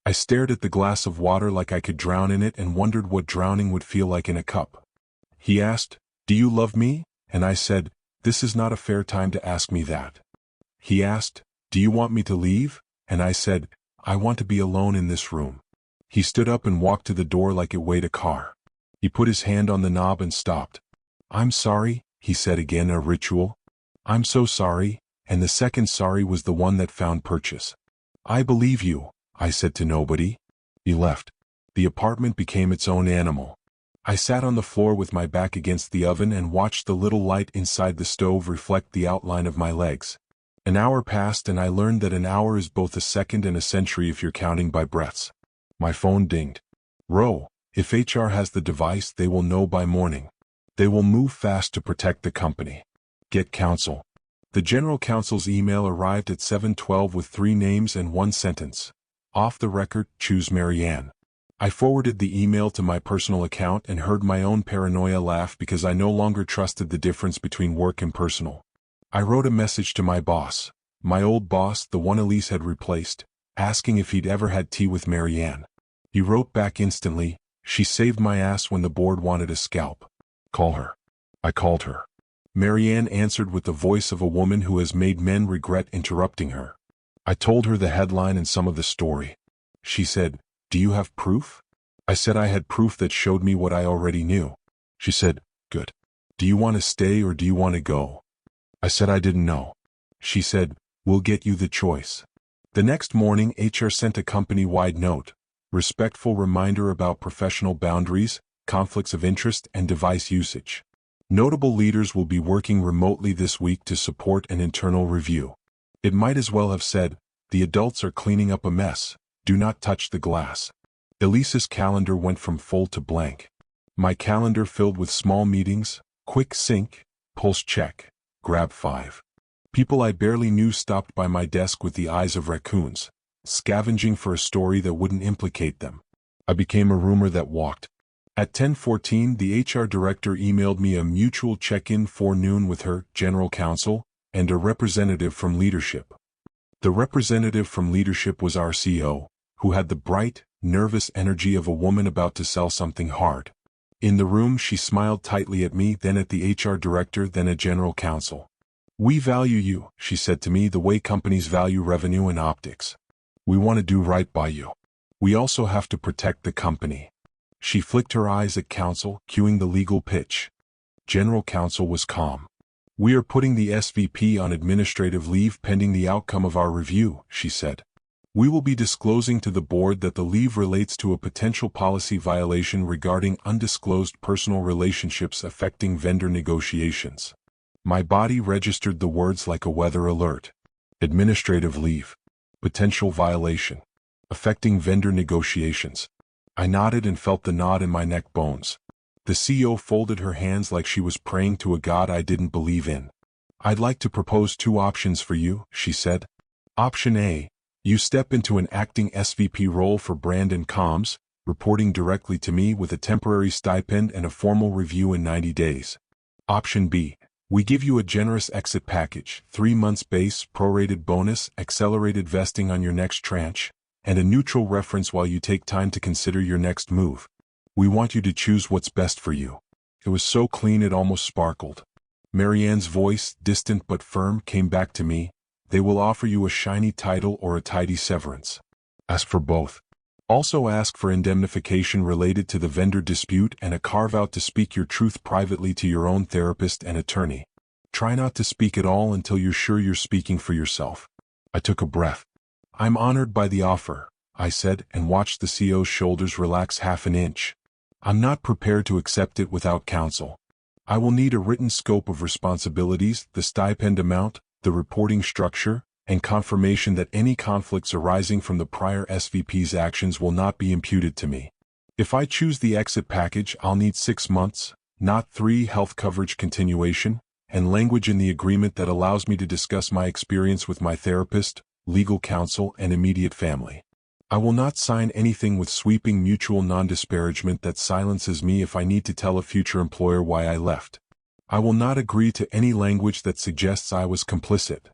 I stared at the glass of water like I could drown in it and wondered what drowning would feel like in a cup. He asked, "Do you love me?" And I said, "This is not a fair time to ask me that." He asked, "Do you want me to leave?" And I said, "I want to be alone in this room." He stood up and walked to the door like it weighed a car. He put his hand on the knob and stopped. "I'm sorry," he said again, a ritual. "I'm so sorry," and the second sorry was the one that found purchase. "I believe you," I said to nobody. He left. The apartment became its own animal. I sat on the floor with my back against the oven and watched the little light inside the stove reflect the outline of my legs. An hour passed and I learned that an hour is both a second and a century if you're counting by breaths. My phone dinged. "Roe, if HR has the device, they will know by morning. They will move fast to protect the company. Get counsel." The general counsel's email arrived at 7:12 with 3 names and 1 sentence. Off the record, choose Marianne. I forwarded the email to my personal account and heard my own paranoia laugh because I no longer trusted the difference between work and personal. I wrote a message to my boss, my old boss, the one Elise had replaced, asking if he'd ever had tea with Marianne. He wrote back instantly, "She saved my ass when the board wanted a scalp. Call her." I called her. Marianne answered with the voice of a woman who has made men regret interrupting her. I told her the headline and some of the story. She said, "Do you have proof?" I said I had proof that showed me what I already knew. She said, "Good." Do you want to stay or do you want to go? I said I didn't know. She said, we'll get you the choice. The next morning, HR sent a company-wide note, respectful reminder about professional boundaries, conflicts of interest, and device usage. Notable leaders will be working remotely this week to support an internal review. It might as well have said, the adults are cleaning up a mess, do not touch the glass. Elise's calendar went from full to blank. My calendar filled with small meetings, quick sync, pulse check, grab 5. People I barely knew stopped by my desk with the eyes of raccoons, scavenging for a story that wouldn't implicate them. I became a rumor that walked. At 10:14, the HR director emailed me a mutual check-in forenoon with her, general counsel, and a representative from leadership. The representative from leadership was our CEO, who had the bright, nervous energy of a woman about to sell something hard. In the room, she smiled tightly at me, then at the HR director, then at general counsel. We value you, she said to me, the way companies value revenue and optics. We want to do right by you. We also have to protect the company. She flicked her eyes at counsel, cueing the legal pitch. General counsel was calm. We are putting the SVP on administrative leave pending the outcome of our review, she said. We will be disclosing to the board that the leave relates to a potential policy violation regarding undisclosed personal relationships affecting vendor negotiations. My body registered the words like a weather alert. Administrative leave. Potential violation. Affecting vendor negotiations. I nodded and felt the knot in my neck bones. The CEO folded her hands like she was praying to a god I didn't believe in. I'd like to propose 2 options for you, she said. Option A. You step into an acting SVP role for brand and comms, reporting directly to me with a temporary stipend and a formal review in 90 days. Option B. We give you a generous exit package, 3 months base, prorated bonus, accelerated vesting on your next tranche, and a neutral reference while you take time to consider your next move. We want you to choose what's best for you. It was so clean it almost sparkled. Marianne's voice, distant but firm, came back to me. They will offer you a shiny title or a tidy severance. Ask for both. Also ask for indemnification related to the vendor dispute and a carve-out to speak your truth privately to your own therapist and attorney. Try not to speak at all until you're sure you're speaking for yourself. I took a breath. I'm honored by the offer, I said, and watched the CEO's shoulders relax half an inch. I'm not prepared to accept it without counsel. I will need a written scope of responsibilities, the stipend amount, the reporting structure, and confirmation that any conflicts arising from the prior SVP's actions will not be imputed to me. If I choose the exit package, I'll need 6 months, not 3, health coverage continuation, and language in the agreement that allows me to discuss my experience with my therapist, legal counsel, and immediate family. I will not sign anything with sweeping mutual non-disparagement that silences me if I need to tell a future employer why I left. I will not agree to any language that suggests I was complicit.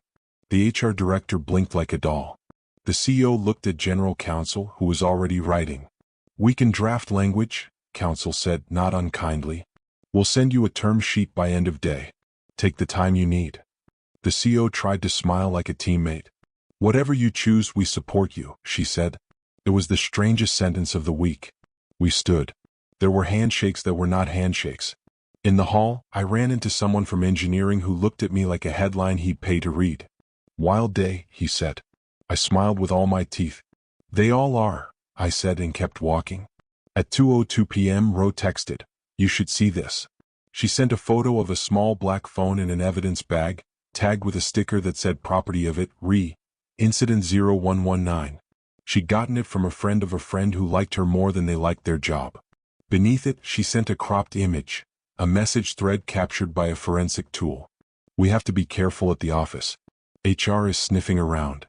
The HR director blinked like a doll. The CEO looked at general counsel, who was already writing. We can draft language, counsel said, not unkindly. We'll send you a term sheet by end of day. Take the time you need. The CEO tried to smile like a teammate. Whatever you choose, we support you, she said. It was the strangest sentence of the week. We stood. There were handshakes that were not handshakes. In the hall, I ran into someone from engineering who looked at me like a headline he'd pay to read. Wild day, he said. I smiled with all my teeth. They all are, I said and kept walking. At 2:02 p.m. Ro texted, you should see this. She sent a photo of a small black phone in an evidence bag, tagged with a sticker that said property of it, Incident 0119. She'd gotten it from a friend of a friend who liked her more than they liked their job. Beneath it, she sent a cropped image, a message thread captured by a forensic tool. We have to be careful at the office. HR is sniffing around.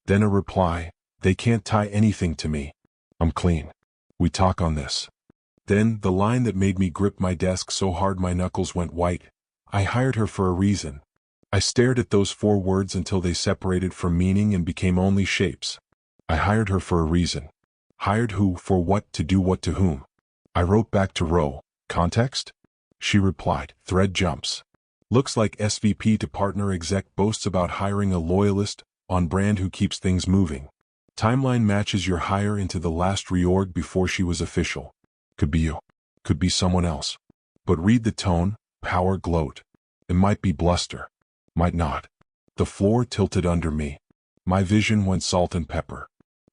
Then a reply, they can't tie anything to me. I'm clean. We talk on this. Then, the line that made me grip my desk so hard my knuckles went white. I hired her for a reason. I stared at those 4 words until they separated from meaning and became only shapes. I hired her for a reason. Hired who, for what, to do what to whom? I wrote back to Ro, context? She replied, thread jumps. Looks like SVP to partner exec boasts about hiring a loyalist, on brand who keeps things moving. Timeline matches your hire into the last reorg before she was official. Could be you. Could be someone else. But read the tone, power, gloat. It might be bluster. Might not. The floor tilted under me. My vision went salt and pepper.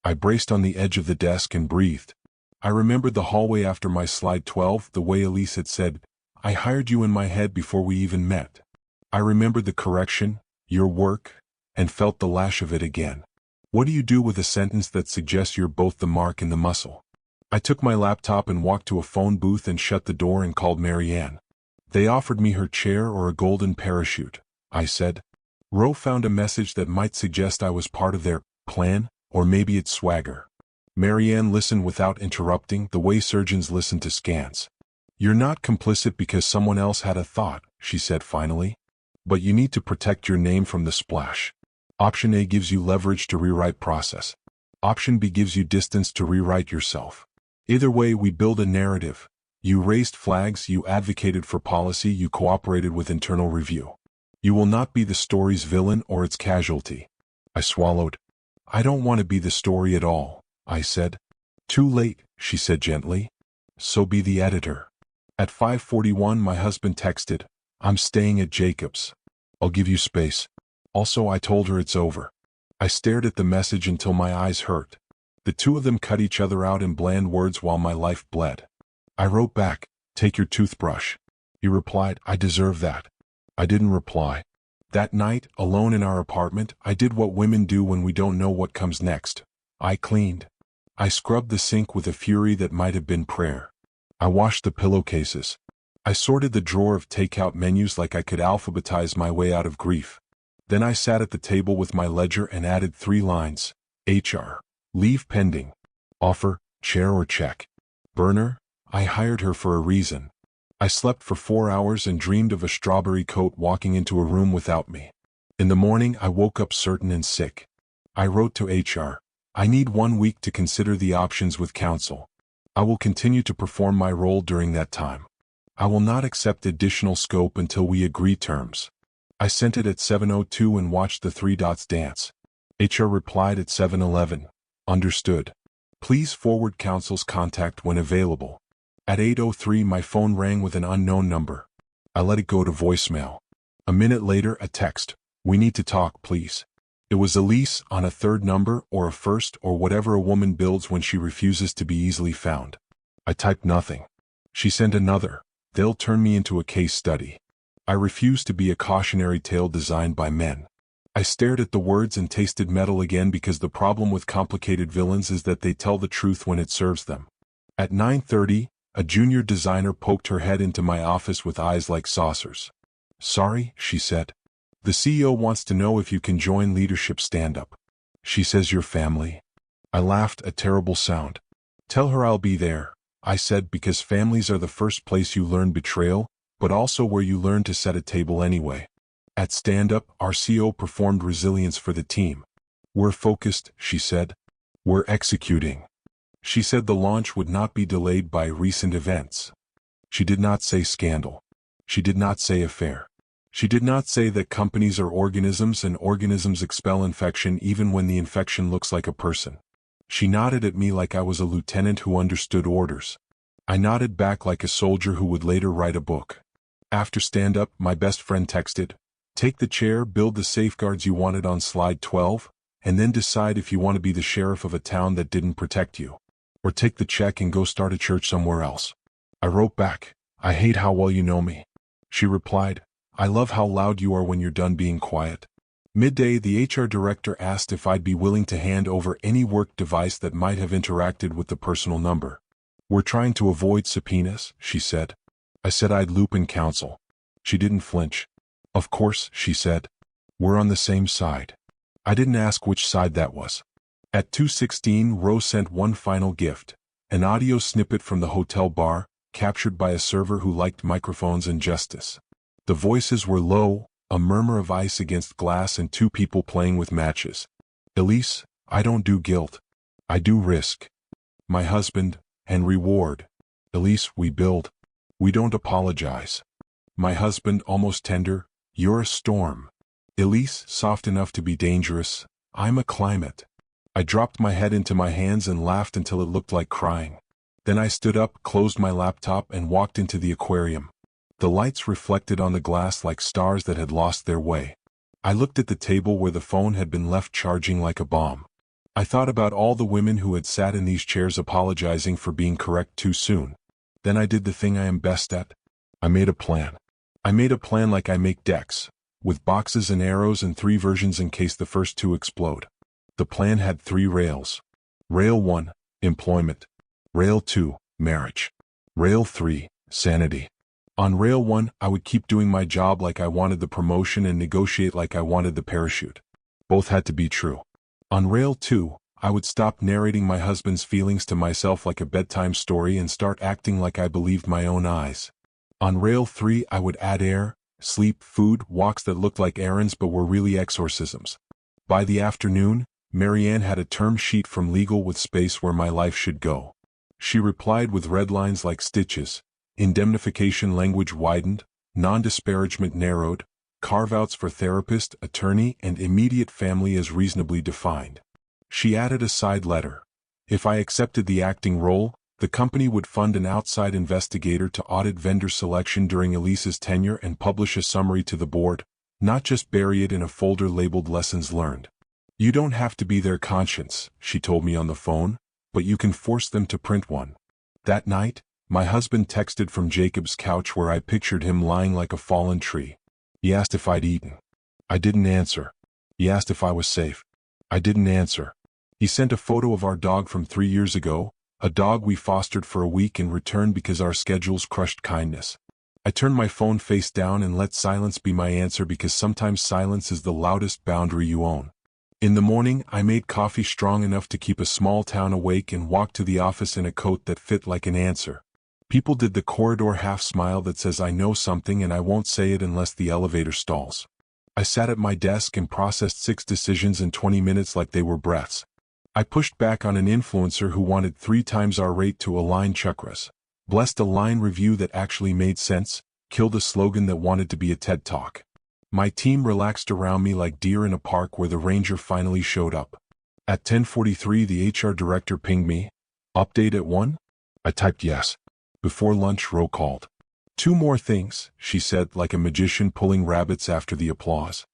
I braced on the edge of the desk and breathed. I remembered the hallway after my slide 12, the way Elise had said, "I hired you in my head before we even met." I remembered the correction, "your work," and felt the lash of it again. What do you do with a sentence that suggests you're both the mark and the muscle? I took my laptop and walked to a phone booth and shut the door and called Marianne. They offered me her chair or a golden parachute, I said. Roe found a message that might suggest I was part of their plan, or maybe it's swagger. Marianne listened without interrupting, the way surgeons listen to scans. "You're not complicit because someone else had a thought," she said finally. "But you need to protect your name from the splash. Option A gives you leverage to rewrite process. Option B gives you distance to rewrite yourself. Either way, we build a narrative. You raised flags, you advocated for policy, you cooperated with internal review. You will not be the story's villain or its casualty." I swallowed. "I don't want to be the story at all," I said. "Too late," she said gently. "So be the editor." At 5:41 my husband texted, "I'm staying at Jacob's. I'll give you space." Also, I told her it's over. I stared at the message until my eyes hurt. The two of them cut each other out in bland words while my life bled. I wrote back, "Take your toothbrush." He replied, "I deserve that." I didn't reply. That night, alone in our apartment, I did what women do when we don't know what comes next. I cleaned. I scrubbed the sink with a fury that might have been prayer. I washed the pillowcases. I sorted the drawer of takeout menus like I could alphabetize my way out of grief. Then I sat at the table with my ledger and added 3 lines. HR. Leave pending. Offer, chair or check. Burner, I hired her for a reason. I slept for 4 hours and dreamed of a strawberry coat walking into a room without me. In the morning, I woke up certain and sick. I wrote to HR. "I need 1 week to consider the options with counsel. I will continue to perform my role during that time. I will not accept additional scope until we agree terms." I sent it at 7:02 and watched the 3 dots dance. HR replied at 7:11. "Understood. Please forward counsel's contact when available." At 8:03 my phone rang with an unknown number. I let it go to voicemail. A minute later a text, "We need to talk, please." It was Elise on a third number or a first or whatever a woman builds when she refuses to be easily found. I typed nothing. She sent another, "They'll turn me into a case study." I refused to be a cautionary tale designed by men. I stared at the words and tasted metal again because the problem with complicated villains is that they tell the truth when it serves them. At 9:30, a junior designer poked her head into my office with eyes like saucers. "Sorry," she said. "The CEO wants to know if you can join leadership stand-up. She says your family." I laughed, a terrible sound. "Tell her I'll be there," I said, because families are the first place you learn betrayal, but also where you learn to set a table anyway. At stand-up, our CEO performed resilience for the team. "We're focused," she said. "We're executing." She said the launch would not be delayed by recent events. She did not say scandal. She did not say affair. She did not say that companies are organisms and organisms expel infection even when the infection looks like a person. She nodded at me like I was a lieutenant who understood orders. I nodded back like a soldier who would later write a book. After stand-up, my best friend texted, "Take the chair, build the safeguards you wanted on slide 12, and then decide if you want to be the sheriff of a town that didn't protect you. Or take the check and go start a church somewhere else." I wrote back, "I hate how well you know me." She replied, "I love how loud you are when you're done being quiet." Midday, the HR director asked if I'd be willing to hand over any work device that might have interacted with the personal number. "We're trying to avoid subpoenas," she said. I said I'd loop in counsel. She didn't flinch. "Of course," she said. "We're on the same side." I didn't ask which side that was. At 2:16, Rose sent one final gift, an audio snippet from the hotel bar, captured by a server who liked microphones and justice. The voices were low, a murmur of ice against glass and 2 people playing with matches. "Elise, I don't do guilt. I do risk. My husband, and reward. Elise, we build. We don't apologize. My husband, almost tender, you're a storm. Elise, soft enough to be dangerous. I'm a climate." I dropped my head into my hands and laughed until it looked like crying. Then I stood up, closed my laptop, and walked into the aquarium. The lights reflected on the glass like stars that had lost their way. I looked at the table where the phone had been left charging like a bomb. I thought about all the women who had sat in these chairs apologizing for being correct too soon. Then I did the thing I am best at. I made a plan. I made a plan like I make decks, with boxes and arrows and 3 versions in case the first 2 explode. The plan had 3 rails. Rail 1, employment. Rail 2, marriage. Rail 3, sanity. On Rail 1, I would keep doing my job like I wanted the promotion and negotiate like I wanted the parachute. Both had to be true. On Rail 2, I would stop narrating my husband's feelings to myself like a bedtime story and start acting like I believed my own eyes. On Rail 3, I would add air, sleep, food, walks that looked like errands but were really exorcisms. By the afternoon, Marianne had a term sheet from legal with space where my life should go. She replied with red lines like stitches, indemnification language widened, non-disparagement narrowed, carve-outs for therapist, attorney, and immediate family as reasonably defined. She added a side letter. If I accepted the acting role, the company would fund an outside investigator to audit vendor selection during Elise's tenure and publish a summary to the board, not just bury it in a folder labeled lessons learned. You don't have to be their conscience, she told me on the phone, but you can force them to print one. That night, my husband texted from Jacob's couch where I pictured him lying like a fallen tree. He asked if I'd eaten. I didn't answer. He asked if I was safe. I didn't answer. He sent a photo of our dog from 3 years ago, a dog we fostered for a week in return because our schedules crushed kindness. I turned my phone face down and let silence be my answer because sometimes silence is the loudest boundary you own. In the morning, I made coffee strong enough to keep a small town awake and walked to the office in a coat that fit like an answer. People did the corridor half smile that says I know something and I won't say it unless the elevator stalls. I sat at my desk and processed 6 decisions in 20 minutes like they were breaths. I pushed back on an influencer who wanted 3 times our rate to align chakras, blessed a line review that actually made sense, killed a slogan that wanted to be a TED Talk. My team relaxed around me like deer in a park where the ranger finally showed up. At 10:43 the HR director pinged me. Update at 1? I typed yes. Before lunch Ro called. 2 more things, she said like a magician pulling rabbits after the applause.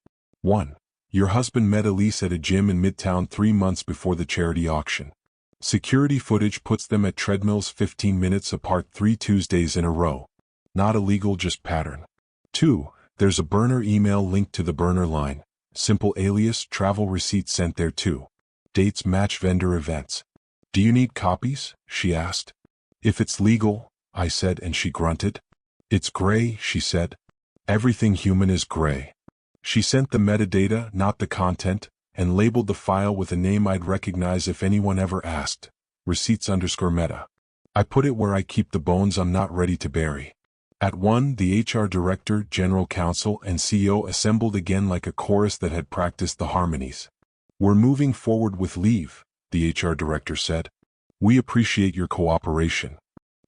1. Your husband met Elise at a gym in Midtown 3 months before the charity auction. Security footage puts them at treadmills 15 minutes apart 3 Tuesdays in a row. Not illegal, just pattern. 2. There's a burner email linked to the burner line. Simple alias, travel receipt sent there too. Dates match vendor events. Do you need copies? She asked. If it's legal, I said, and she grunted. It's gray, she said. Everything human is gray. She sent the metadata, not the content, and labeled the file with a name I'd recognize if anyone ever asked. Receipts_meta. I put it where I keep the bones I'm not ready to bury. At 1, the HR director, general counsel, and CEO assembled again like a chorus that had practiced the harmonies. We're moving forward with leave, the HR director said. We appreciate your cooperation.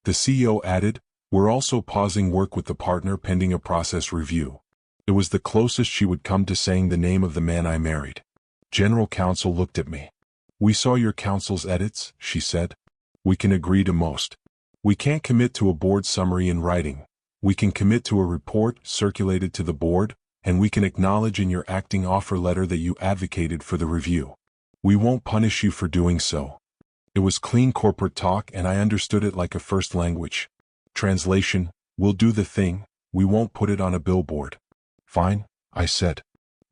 The CEO added, we're also pausing work with the partner pending a process review. It was the closest she would come to saying the name of the man I married. General counsel looked at me. We saw your counsel's edits, she said. We can agree to most. We can't commit to a board summary in writing. We can commit to a report circulated to the board, and we can acknowledge in your acting offer letter that you advocated for the review. We won't punish you for doing so. It was clean corporate talk and I understood it like a first language. Translation, we'll do the thing, we won't put it on a billboard. Fine, I said.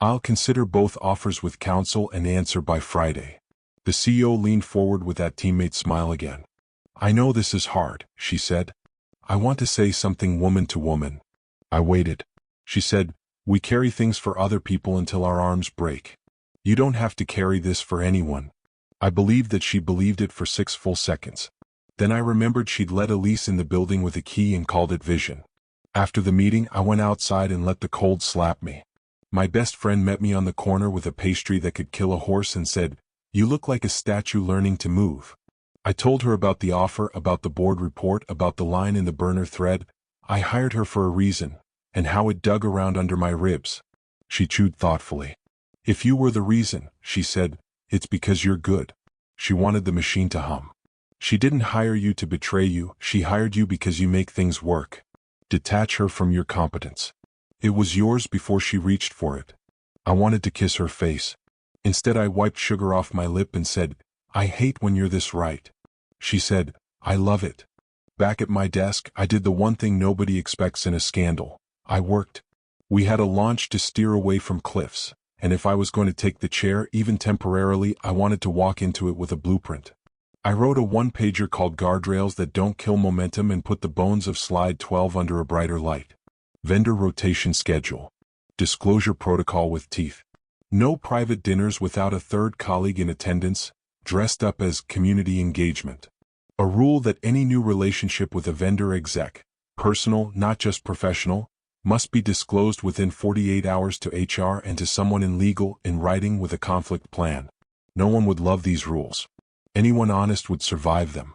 I'll consider both offers with counsel and answer by Friday. The CEO leaned forward with that teammate smile again. I know this is hard, she said. I want to say something woman to woman. I waited. She said, we carry things for other people until our arms break. You don't have to carry this for anyone. I believed that she believed it for 6 full seconds. Then I remembered she'd let Elise in the building with a key and called it vision. After the meeting, I went outside and let the cold slap me. My best friend met me on the corner with a pastry that could kill a horse and said, you look like a statue learning to move. I told her about the offer, about the board report, about the line in the burner thread. I hired her for a reason, and how it dug around under my ribs. She chewed thoughtfully. If you were the reason, she said, it's because you're good. She wanted the machine to hum. She didn't hire you to betray you, she hired you because you make things work. Detach her from your competence. It was yours before she reached for it. I wanted to kiss her face. Instead I wiped sugar off my lip and said, I hate when you're this right. She said, I love it. Back at my desk, I did the one thing nobody expects in a scandal. I worked. We had a launch to steer away from cliffs, and if I was going to take the chair, even temporarily, I wanted to walk into it with a blueprint. I wrote a one-pager called Guardrails That Don't Kill Momentum and put the bones of Slide 12 under a brighter light. Vendor rotation schedule. Disclosure protocol with teeth. No private dinners without a third colleague in attendance, dressed up as community engagement. A rule that any new relationship with a vendor exec, personal, not just professional, must be disclosed within 48 hours to HR and to someone in legal, in writing with a conflict plan. No one would love these rules. Anyone honest would survive them.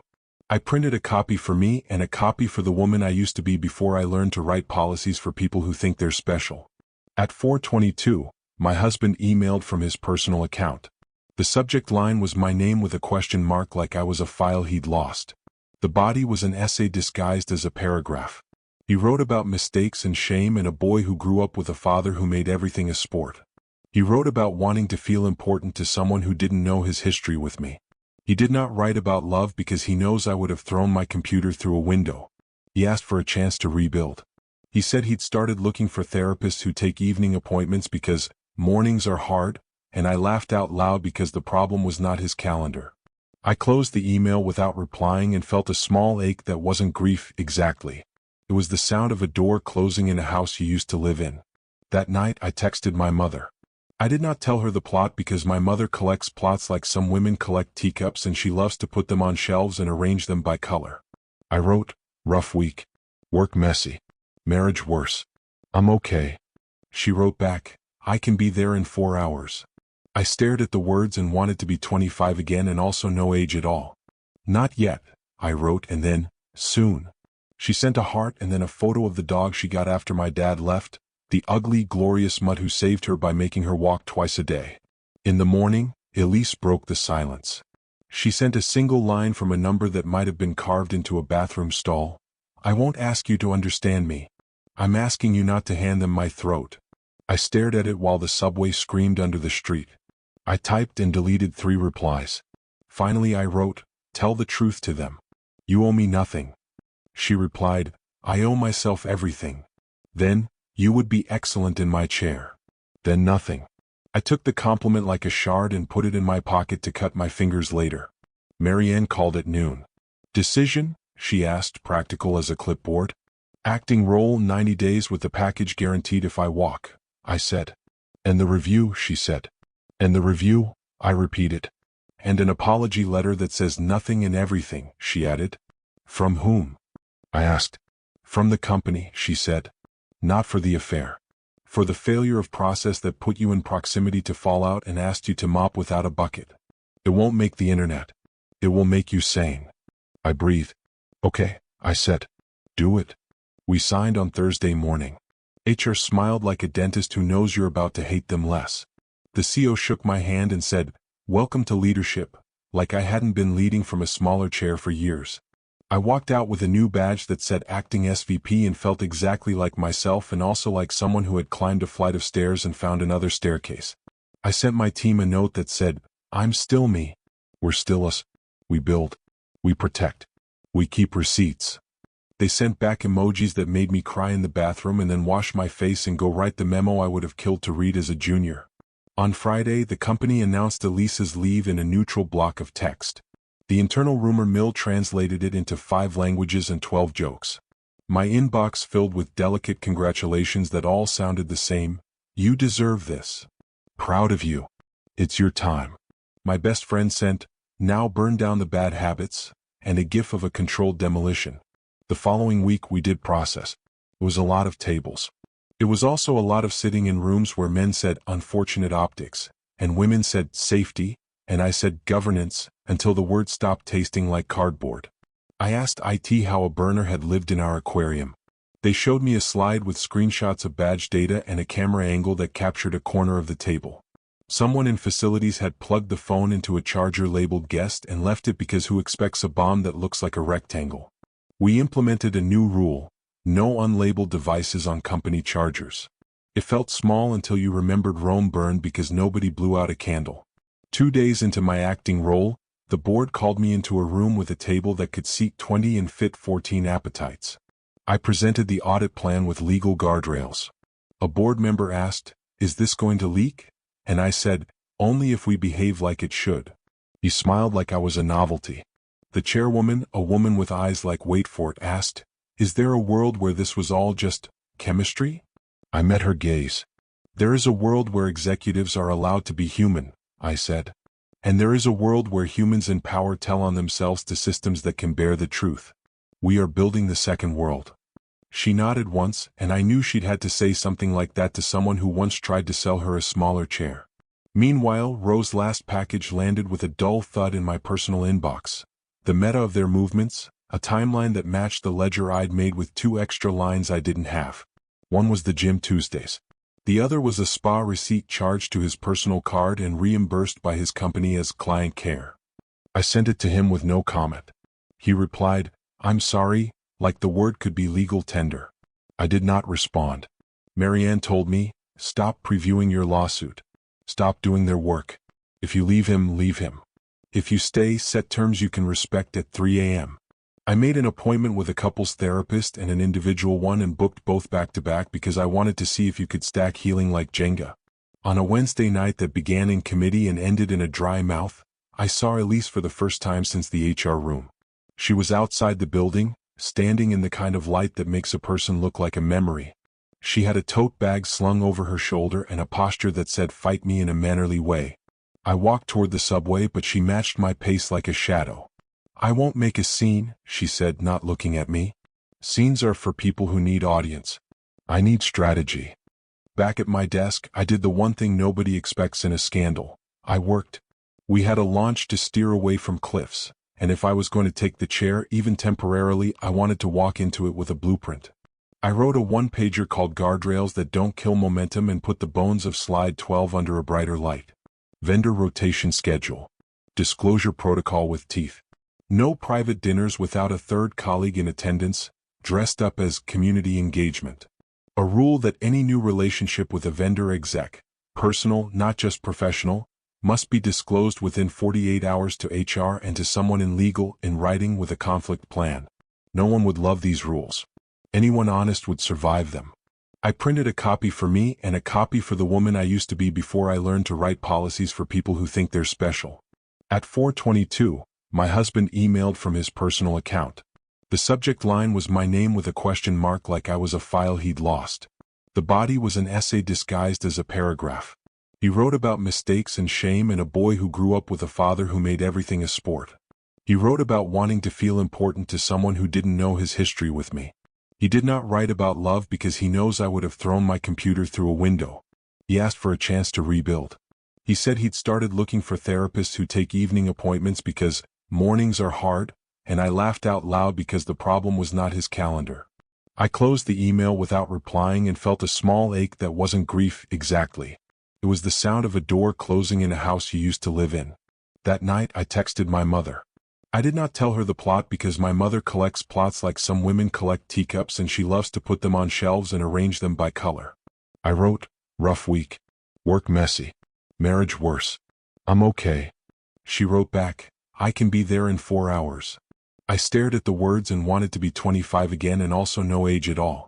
I printed a copy for me and a copy for the woman I used to be before I learned to write policies for people who think they're special. At 4:22, my husband emailed from his personal account. The subject line was my name with a question mark, like I was a file he'd lost. The body was an essay disguised as a paragraph. He wrote about mistakes and shame and a boy who grew up with a father who made everything a sport. He wrote about wanting to feel important to someone who didn't know his history with me. He did not write about love because he knows I would have thrown my computer through a window. He asked for a chance to rebuild. He said he'd started looking for therapists who take evening appointments because mornings are hard, and I laughed out loud because the problem was not his calendar. I closed the email without replying and felt a small ache that wasn't grief exactly. It was the sound of a door closing in a house you used to live in. That night I texted my mother. I did not tell her the plot because my mother collects plots like some women collect teacups, and she loves to put them on shelves and arrange them by color. I wrote, rough week. Work messy. Marriage worse. I'm okay. She wrote back, I can be there in 4 hours. I stared at the words and wanted to be 25 again and also no age at all. Not yet, I wrote, and then, soon. She sent a heart and then a photo of the dog she got after my dad left, the ugly, glorious mutt who saved her by making her walk twice a day. In the morning, Elise broke the silence. She sent a single line from a number that might have been carved into a bathroom stall. I won't ask you to understand me. I'm asking you not to hand them my throat. I stared at it while the subway screamed under the street. I typed and deleted 3 replies. Finally I wrote, tell the truth to them. You owe me nothing. She replied, I owe myself everything. Then, you would be excellent in my chair. Then nothing. I took the compliment like a shard and put it in my pocket to cut my fingers later. Marianne called at noon. Decision? She asked, practical as a clipboard. Acting role, 90 days with the package guaranteed if I walk, I said. And the review, she said. And the review, I repeated. And an apology letter that says nothing and everything, she added. From whom? I asked. From the company, she said. Not for the affair. For the failure of process that put you in proximity to fallout and asked you to mop without a bucket. It won't make the internet. It will make you sane. I breathed. Okay, I said. Do it. We signed on Thursday morning. HR smiled like a dentist who knows you're about to hate them less. The CO shook my hand and said, welcome to leadership, like I hadn't been leading from a smaller chair for years. I walked out with a new badge that said acting SVP and felt exactly like myself and also like someone who had climbed a flight of stairs and found another staircase. I sent my team a note that said, I'm still me. We're still us. We build. We protect. We keep receipts. They sent back emojis that made me cry in the bathroom and then wash my face and go write the memo I would have killed to read as a junior. On Friday, the company announced Elisa's leave in a neutral block of text. The internal rumor mill translated it into 5 languages and 12 jokes. My inbox filled with delicate congratulations that all sounded the same. You deserve this. Proud of you. It's your time. My best friend sent, now burn down the bad habits, and a gif of a controlled demolition. The following week we did process. It was a lot of tables. It was also a lot of sitting in rooms where men said unfortunate optics, and women said safety, and I said governance, until the word stopped tasting like cardboard. I asked IT how a burner had lived in our aquarium. They showed me a slide with screenshots of badge data and a camera angle that captured a corner of the table. Someone in facilities had plugged the phone into a charger labeled guest and left it because who expects a bomb that looks like a rectangle? We implemented a new rule. No unlabeled devices on company chargers. It felt small until you remembered Rome burned because nobody blew out a candle. 2 days into my acting role, the board called me into a room with a table that could seat 20 and fit 14 appetites. I presented the audit plan with legal guardrails. A board member asked, "Is this going to leak?" And I said, "Only if we behave like it should." He smiled like I was a novelty. The chairwoman, a woman with eyes like wait for it, asked, "Is there a world where this was all just chemistry?" I met her gaze. "There is a world where executives are allowed to be human," I said. "And there is a world where humans in power tell on themselves to systems that can bear the truth. We are building the second world." She nodded once, and I knew she'd had to say something like that to someone who once tried to sell her a smaller chair. Meanwhile, Rose's last package landed with a dull thud in my personal inbox. The meta of their movements, a timeline that matched the ledger I'd made with 2 extra lines I didn't have. One was the gym Tuesdays. The other was a spa receipt charged to his personal card and reimbursed by his company as client care. I sent it to him with no comment. He replied, "I'm sorry," like the word could be legal tender. I did not respond. Marianne told me, "Stop previewing your lawsuit. Stop doing their work. If you leave him, leave him. If you stay, set terms you can respect at 3 a.m. I made an appointment with a couples therapist and an individual one and booked both back-to-back because I wanted to see if you could stack healing like Jenga. On a Wednesday night that began in committee and ended in a dry mouth, I saw Elise for the first time since the HR room. She was outside the building, standing in the kind of light that makes a person look like a memory. She had a tote bag slung over her shoulder and a posture that said "Fight me" in a mannerly way. I walked toward the subway, but she matched my pace like a shadow. "I won't make a scene," she said, not looking at me. "Scenes are for people who need audience. I need strategy." Back at my desk, I did the one thing nobody expects in a scandal. I worked. We had a launch to steer away from cliffs, and if I was going to take the chair, even temporarily, I wanted to walk into it with a blueprint. I wrote a one-pager called Guardrails That Don't Kill Momentum and put the bones of Slide 12 under a brighter light. Vendor rotation schedule. Disclosure protocol with teeth. No private dinners without a third colleague in attendance, dressed up as community engagement. A rule that any new relationship with a vendor exec, personal, not just professional, must be disclosed within 48 hours to HR and to someone in legal, in writing with a conflict plan. No one would love these rules. Anyone honest would survive them. I printed a copy for me and a copy for the woman I used to be before I learned to write policies for people who think they're special. At 4:22, my husband emailed from his personal account. The subject line was my name with a question mark like I was a file he'd lost. The body was an essay disguised as a paragraph. He wrote about mistakes and shame and a boy who grew up with a father who made everything a sport. He wrote about wanting to feel important to someone who didn't know his history with me. He did not write about love because he knows I would have thrown my computer through a window. He asked for a chance to rebuild. He said he'd started looking for therapists who take evening appointments because mornings are hard, and I laughed out loud because the problem was not his calendar. I closed the email without replying and felt a small ache that wasn't grief exactly. It was the sound of a door closing in a house you used to live in. That night I texted my mother. I did not tell her the plot because my mother collects plots like some women collect teacups and she loves to put them on shelves and arrange them by color. I wrote, "Rough week. Work messy. Marriage worse. I'm okay." She wrote back, "I can be there in 4 hours." I stared at the words and wanted to be 25 again and also no age at all.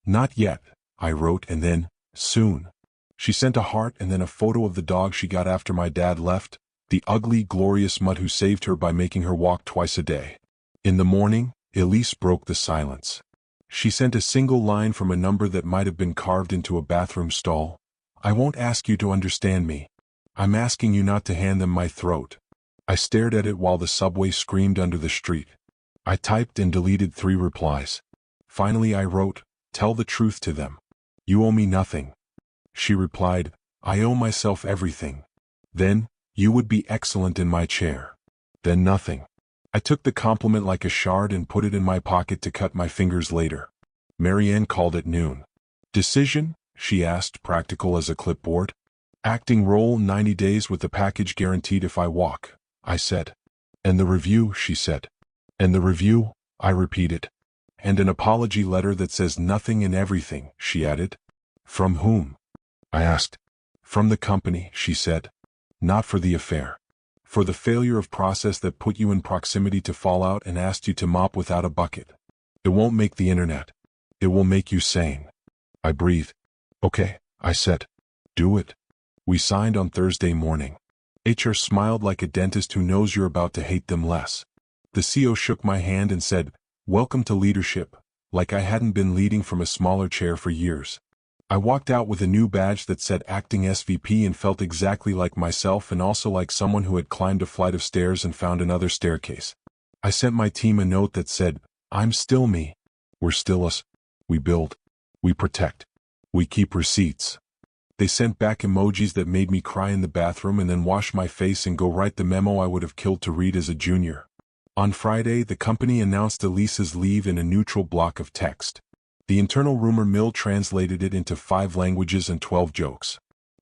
"Not yet," I wrote, and then, "Soon." She sent a heart and then a photo of the dog she got after my dad left, the ugly, glorious mutt who saved her by making her walk twice a day. In the morning, Elise broke the silence. She sent a single line from a number that might have been carved into a bathroom stall. "I won't ask you to understand me. I'm asking you not to hand them my throat." I stared at it while the subway screamed under the street. I typed and deleted 3 replies. Finally I wrote, "Tell the truth to them. You owe me nothing." She replied, "I owe myself everything." Then, "You would be excellent in my chair." Then nothing. I took the compliment like a shard and put it in my pocket to cut my fingers later. Marianne called at noon. "Decision?" she asked, practical as a clipboard. "Acting role, 90 days with the package guaranteed if I walk," I said. "And the review?" she said. "And the review?" I repeated. And an apology letter that says nothing and everything, she added. From whom? I asked. From the company, she said. Not for the affair. For the failure of process that put you in proximity to fallout and asked you to mop without a bucket. It won't make the internet. It will make you sane. I breathed. Okay, I said. Do it. We signed on Thursday morning. HR smiled like a dentist who knows you're about to hate them less. The CO shook my hand and said, "Welcome to leadership," like I hadn't been leading from a smaller chair for years. I walked out with a new badge that said Acting SVP and felt exactly like myself and also like someone who had climbed a flight of stairs and found another staircase. I sent my team a note that said, "I'm still me. We're still us. We build. We protect. We keep receipts." They sent back emojis that made me cry in the bathroom and then wash my face and go write the memo I would have killed to read as a junior. On Friday, the company announced Elisa's leave in a neutral block of text. The internal rumor mill translated it into 5 languages and 12 jokes.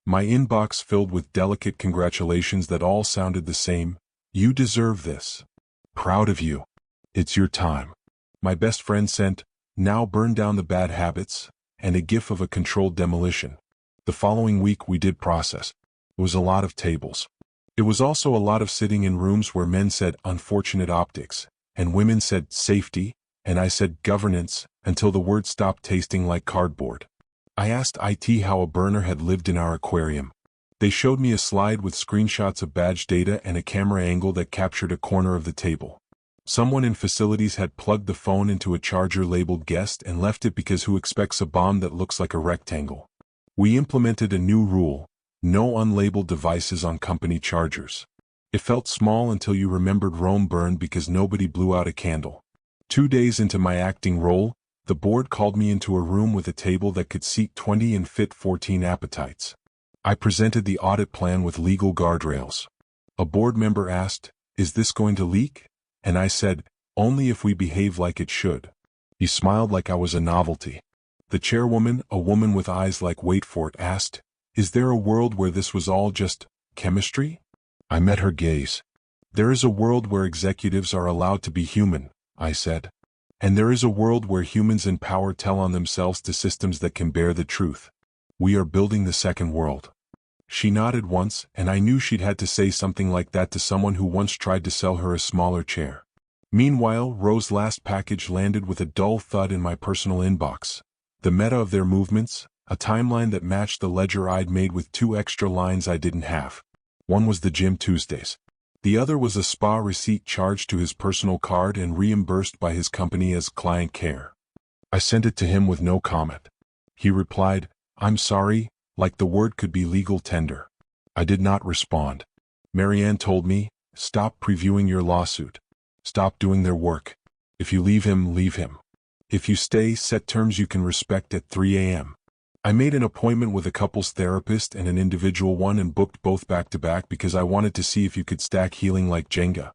My inbox filled with delicate congratulations that all sounded the same. "You deserve this. Proud of you. It's your time." My best friend sent, "Now burn down the bad habits," and a gif of a controlled demolition. The following week we did process. It was a lot of tables. It was also a lot of sitting in rooms where men said unfortunate optics, and women said safety, and I said governance, until the word stopped tasting like cardboard. I asked IT how a burner had lived in our aquarium. They showed me a slide with screenshots of badge data and a camera angle that captured a corner of the table. Someone in facilities had plugged the phone into a charger labeled guest and left it because who expects a bomb that looks like a rectangle? We implemented a new rule. No unlabeled devices on company chargers. It felt small until you remembered Rome burned because nobody blew out a candle. 2 days into my acting role, the board called me into a room with a table that could seat 20 and fit 14 appetites. I presented the audit plan with legal guardrails. A board member asked, "Is this going to leak?" And I said, "Only if we behave like it should." He smiled like I was a novelty. The chairwoman, a woman with eyes like wait for it, asked, "Is there a world where this was all just chemistry?" I met her gaze. "There is a world where executives are allowed to be human," I said. "And there is a world where humans in power tell on themselves to systems that can bear the truth. We are building the second world." She nodded once, and I knew she'd had to say something like that to someone who once tried to sell her a smaller chair. Meanwhile, Rose's last package landed with a dull thud in my personal inbox. The meta of their movements, a timeline that matched the ledger I'd made with 2 extra lines I didn't have. One was the gym Tuesdays. The other was a spa receipt charged to his personal card and reimbursed by his company as client care. I sent it to him with no comment. He replied, "I'm sorry," like the word could be legal tender. I did not respond. Marianne told me, "Stop previewing your lawsuit. Stop doing their work. If you leave him, leave him. If you stay, set terms you can respect at 3 a.m. I made an appointment with a couples therapist and an individual one and booked both back-to-back because I wanted to see if you could stack healing like Jenga.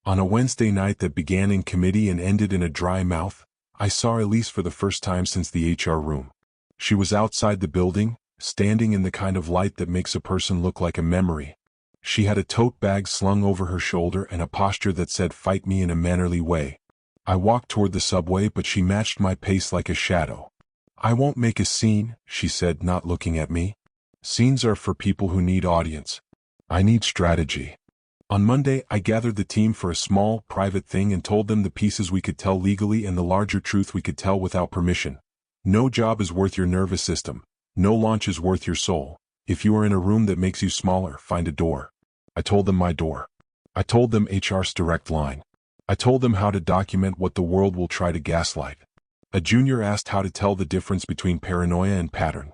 On a Wednesday night that began in committee and ended in a dry mouth, I saw Elise for the first time since the HR room. She was outside the building, standing in the kind of light that makes a person look like a memory. She had a tote bag slung over her shoulder and a posture that said "Fight me in a mannerly way." I walked toward the subway, but she matched my pace like a shadow. "I won't make a scene," she said, not looking at me. "Scenes are for people who need audience. I need strategy." On Monday, I gathered the team for a small, private thing and told them the pieces we could tell legally and the larger truth we could tell without permission. No job is worth your nervous system. No launch is worth your soul. If you are in a room that makes you smaller, find a door. I told them my door. I told them HR's direct line. I told them how to document what the world will try to gaslight. A junior asked how to tell the difference between paranoia and pattern.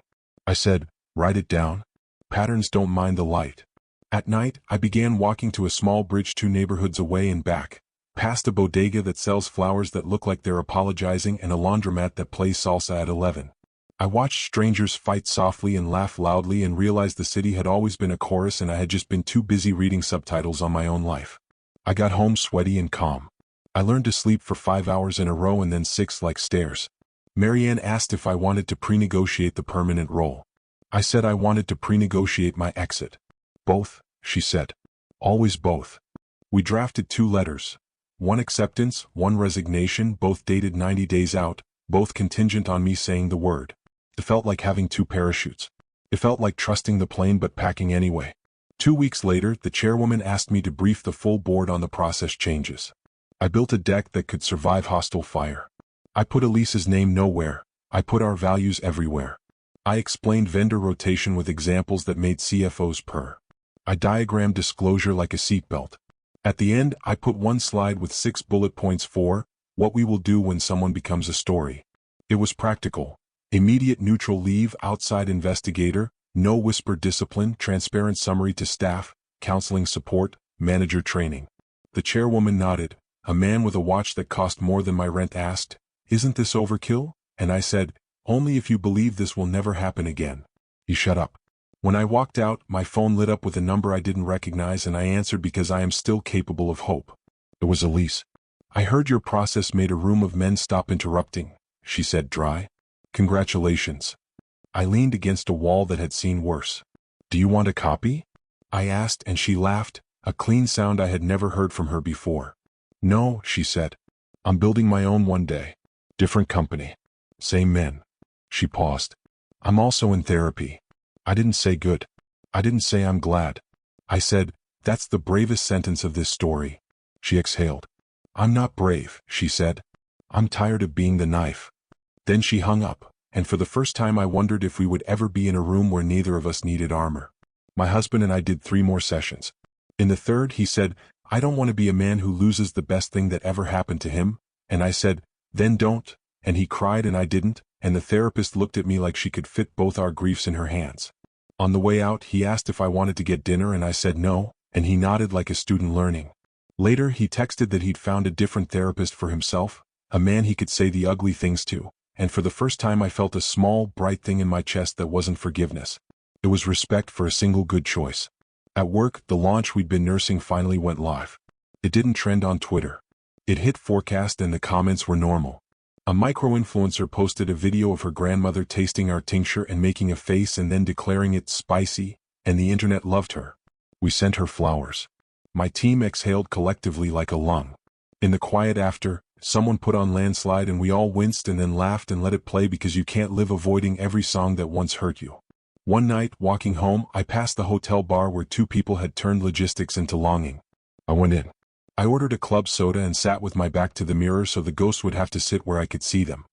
I said, "Write it down. Patterns don't mind the light." At night, I began walking to a small bridge 2 neighborhoods away and back, past a bodega that sells flowers that look like they're apologizing and a laundromat that plays salsa at 11. I watched strangers fight softly and laugh loudly and realized the city had always been a chorus and I had just been too busy reading subtitles on my own life. I got home sweaty and calm. I learned to sleep for 5 hours in a row and then 6 like stairs. Marianne asked if I wanted to pre-negotiate the permanent role. I said I wanted to pre-negotiate my exit. "Both," she said. "Always both." We drafted 2 letters. One acceptance, one resignation, both dated 90 days out, both contingent on me saying the word. It felt like having two parachutes. It felt like trusting the plane but packing anyway. 2 weeks later, the chairwoman asked me to brief the full board on the process changes. I built a deck that could survive hostile fire. I put Elise's name nowhere. I put our values everywhere. I explained vendor rotation with examples that made CFOs purr. I diagrammed disclosure like a seatbelt. At the end, I put one slide with 6 bullet points for what we will do when someone becomes a story. It was practical. Immediate neutral leave, outside investigator, no whisper discipline, transparent summary to staff, counseling support, manager training. The chairwoman nodded. A man with a watch that cost more than my rent asked, "Isn't this overkill?" And I said, "Only if you believe this will never happen again." He shut up. When I walked out, my phone lit up with a number I didn't recognize, and I answered because I am still capable of hope. It was Elise. "I heard your process made a room of men stop interrupting," she said dry. "Congratulations." I leaned against a wall that had seen worse. "Do you want a copy?" I asked, and she laughed, a clean sound I had never heard from her before. "No," she said. "I'm building my own one day. Different company. Same men." She paused. "I'm also in therapy." I didn't say good. I didn't say I'm glad. I said, "That's the bravest sentence of this story." She exhaled. "I'm not brave," she said. "I'm tired of being the knife." Then she hung up, and for the first time I wondered if we would ever be in a room where neither of us needed armor. My husband and I did 3 more sessions. In the third, he said, "I don't want to be a man who loses the best thing that ever happened to him," and I said, "Then don't," and he cried and I didn't, and the therapist looked at me like she could fit both our griefs in her hands. On the way out, he asked if I wanted to get dinner and I said no, and he nodded like a student learning. Later, he texted that he'd found a different therapist for himself, a man he could say the ugly things to, and for the first time I felt a small, bright thing in my chest that wasn't forgiveness. It was respect for a single good choice. At work, the launch we'd been nursing finally went live. It didn't trend on Twitter. It hit forecast and the comments were normal. A micro-influencer posted a video of her grandmother tasting our tincture and making a face and then declaring it spicy, and the internet loved her. We sent her flowers. My team exhaled collectively like a lung. In the quiet after, someone put on Landslide and we all winced and then laughed and let it play because you can't live avoiding every song that once hurt you. One night, walking home, I passed the hotel bar where 2 people had turned logistics into longing. I went in. I ordered a club soda and sat with my back to the mirror so the ghosts would have to sit where I could see them.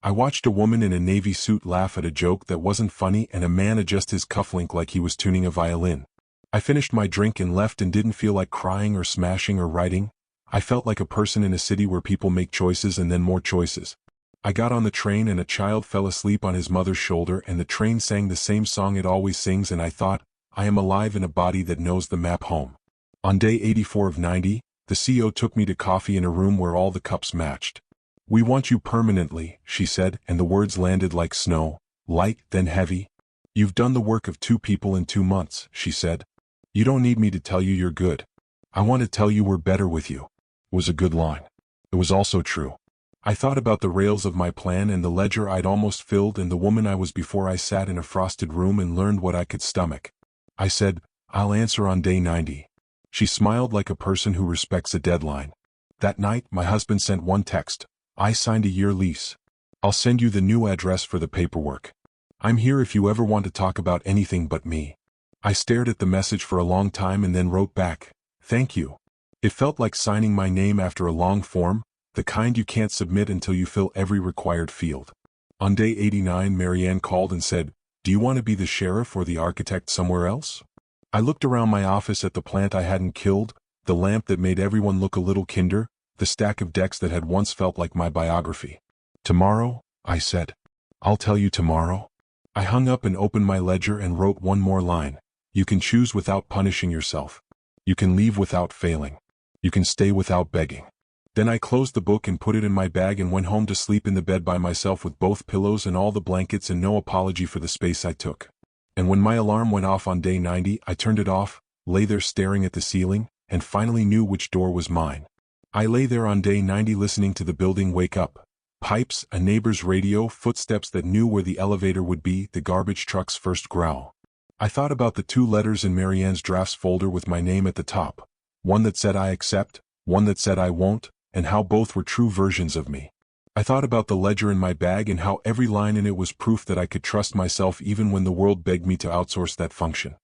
I watched a woman in a navy suit laugh at a joke that wasn't funny and a man adjust his cufflink like he was tuning a violin. I finished my drink and left and didn't feel like crying or smashing or writing. I felt like a person in a city where people make choices and then more choices. I got on the train and a child fell asleep on his mother's shoulder and the train sang the same song it always sings and I thought, I am alive in a body that knows the map home. On day 84 of 90, the CEO took me to coffee in a room where all the cups matched. "We want you permanently," she said, and the words landed like snow, light, then heavy. "You've done the work of 2 people in 2 months, she said. "You don't need me to tell you you're good. I want to tell you we're better with you." It was a good line. It was also true. I thought about the rails of my plan and the ledger I'd almost filled and the woman I was before I sat in a frosted room and learned what I could stomach. I said, "I'll answer on day 90. She smiled like a person who respects a deadline. That night, my husband sent one text. "I signed a year lease. I'll send you the new address for the paperwork. I'm here if you ever want to talk about anything but me." I stared at the message for a long time and then wrote back, "Thank you." It felt like signing my name after a long form, the kind you can't submit until you fill every required field. On day 89, Marianne called and said, "Do you want to be the sheriff or the architect somewhere else?" I looked around my office at the plant I hadn't killed, the lamp that made everyone look a little kinder, the stack of decks that had once felt like my biography. "Tomorrow," I said. "I'll tell you tomorrow." I hung up and opened my ledger and wrote one more line. "You can choose without punishing yourself. You can leave without failing. You can stay without begging." Then I closed the book and put it in my bag and went home to sleep in the bed by myself with both pillows and all the blankets and no apology for the space I took. And when my alarm went off on day 90, I turned it off, lay there staring at the ceiling, and finally knew which door was mine. I lay there on day 90 listening to the building wake up. Pipes, a neighbor's radio, footsteps that knew where the elevator would be, the garbage truck's first growl. I thought about the 2 letters in Marianne's drafts folder with my name at the top. One that said I accept, one that said I won't, and how both were true versions of me. I thought about the ledger in my bag and how every line in it was proof that I could trust myself even when the world begged me to outsource that function.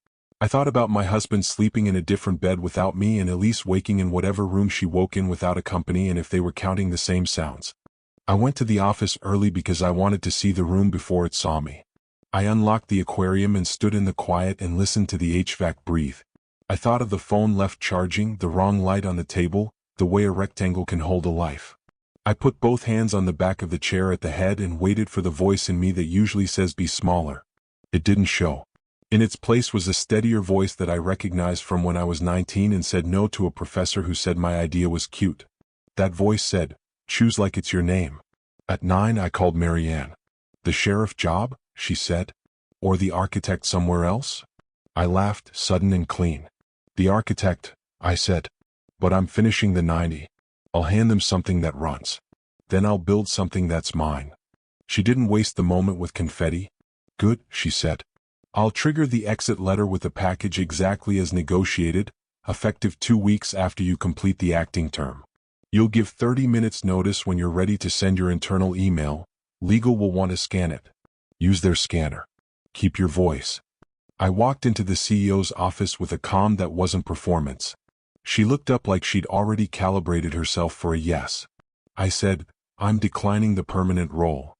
I thought about my husband sleeping in a different bed without me and Elise waking in whatever room she woke in without a company, and if they were counting the same sounds. I went to the office early because I wanted to see the room before it saw me. I unlocked the aquarium and stood in the quiet and listened to the HVAC breathe. I thought of the phone left charging, the wrong light on the table, the way a rectangle can hold a life. I put both hands on the back of the chair at the head and waited for the voice in me that usually says be smaller. It didn't show. In its place was a steadier voice that I recognized from when I was 19 and said no to a professor who said my idea was cute. That voice said, choose like it's your name. At 9 I called Marianne. The sheriff job, she said. Or the architect somewhere else? I laughed, sudden and clean. The architect, I said. But I'm finishing the 90. I'll hand them something that runs. Then I'll build something that's mine. She didn't waste the moment with confetti. Good, she said. I'll trigger the exit letter with the package exactly as negotiated, effective 2 weeks after you complete the acting term. You'll give 30 minutes notice when you're ready to send your internal email. Legal will want to scan it. Use their scanner. Keep your voice. I walked into the CEO's office with a calm that wasn't performance. She looked up like she'd already calibrated herself for a yes. I said, I'm declining the permanent role.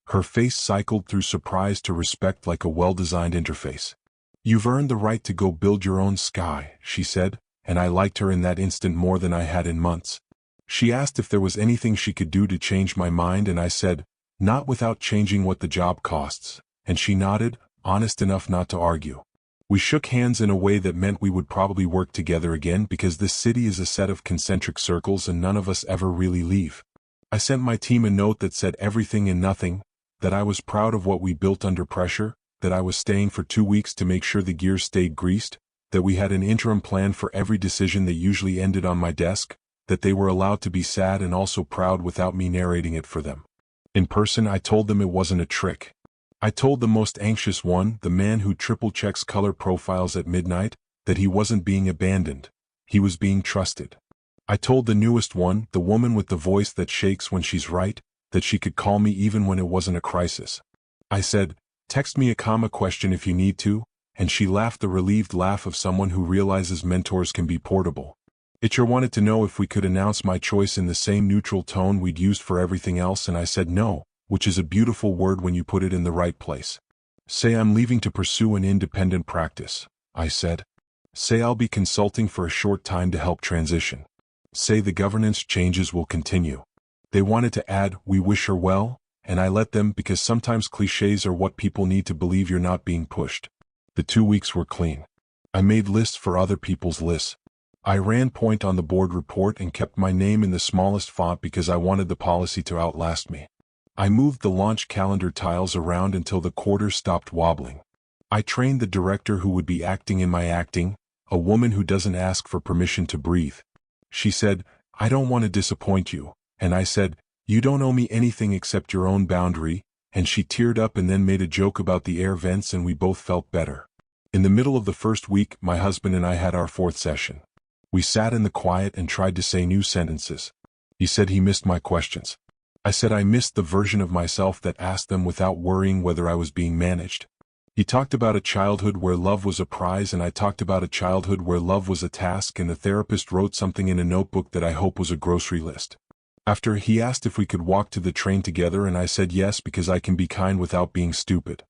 Her face cycled through surprise to respect like a well-designed interface. You've earned the right to go build your own sky, she said, and I liked her in that instant more than I had in months. She asked if there was anything she could do to change my mind, and I said, not without changing what the job costs, and she nodded, honest enough not to argue. We shook hands in a way that meant we would probably work together again because this city is a set of concentric circles and none of us ever really leave. I sent my team a note that said everything and nothing, that I was proud of what we built under pressure, that I was staying for 2 weeks to make sure the gears stayed greased, that we had an interim plan for every decision that usually ended on my desk, that they were allowed to be sad and also proud without me narrating it for them. In person, I told them it wasn't a trick. I told the most anxious one, the man who triple-checks color profiles at midnight, that he wasn't being abandoned. He was being trusted. I told the newest one, the woman with the voice that shakes when she's right, that she could call me even when it wasn't a crisis. I said, text me a comma question if you need to, and she laughed the relieved laugh of someone who realizes mentors can be portable. HR wanted to know if we could announce my choice in the same neutral tone we'd used for everything else, and I said no, which is a beautiful word when you put it in the right place. Say I'm leaving to pursue an independent practice, I said. Say I'll be consulting for a short time to help transition. Say the governance changes will continue. They wanted to add, we wish her well, and I let them because sometimes cliches are what people need to believe you're not being pushed. The 2 weeks were clean. I made lists for other people's lists. I ran point on the board report and kept my name in the smallest font because I wanted the policy to outlast me. I moved the launch calendar tiles around until the quarters stopped wobbling. I trained the director who would be acting in my acting, a woman who doesn't ask for permission to breathe. She said, I don't want to disappoint you. And I said, you don't owe me anything except your own boundary, and she teared up and then made a joke about the air vents and we both felt better. In the middle of the first week, my husband and I had our 4th session. We sat in the quiet and tried to say new sentences. He said he missed my questions. I said I missed the version of myself that asked them without worrying whether I was being managed. He talked about a childhood where love was a prize, and I talked about a childhood where love was a task, and the therapist wrote something in a notebook that I hope was a grocery list. After, he asked if we could walk to the train together, and I said yes because I can be kind without being stupid.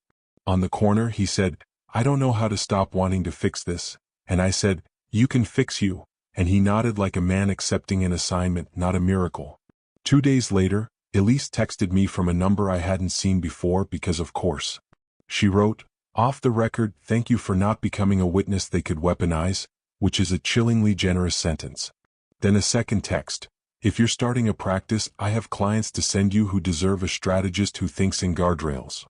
On the corner, he said, I don't know how to stop wanting to fix this, and I said, you can fix you, and he nodded like a man accepting an assignment, not a miracle. 2 days later, Elise texted me from a number I hadn't seen before because of course. She wrote, off the record, thank you for not becoming a witness they could weaponize, which is a chillingly generous sentence. Then a second text. If you're starting a practice, I have clients to send you who deserve a strategist who thinks in guardrails.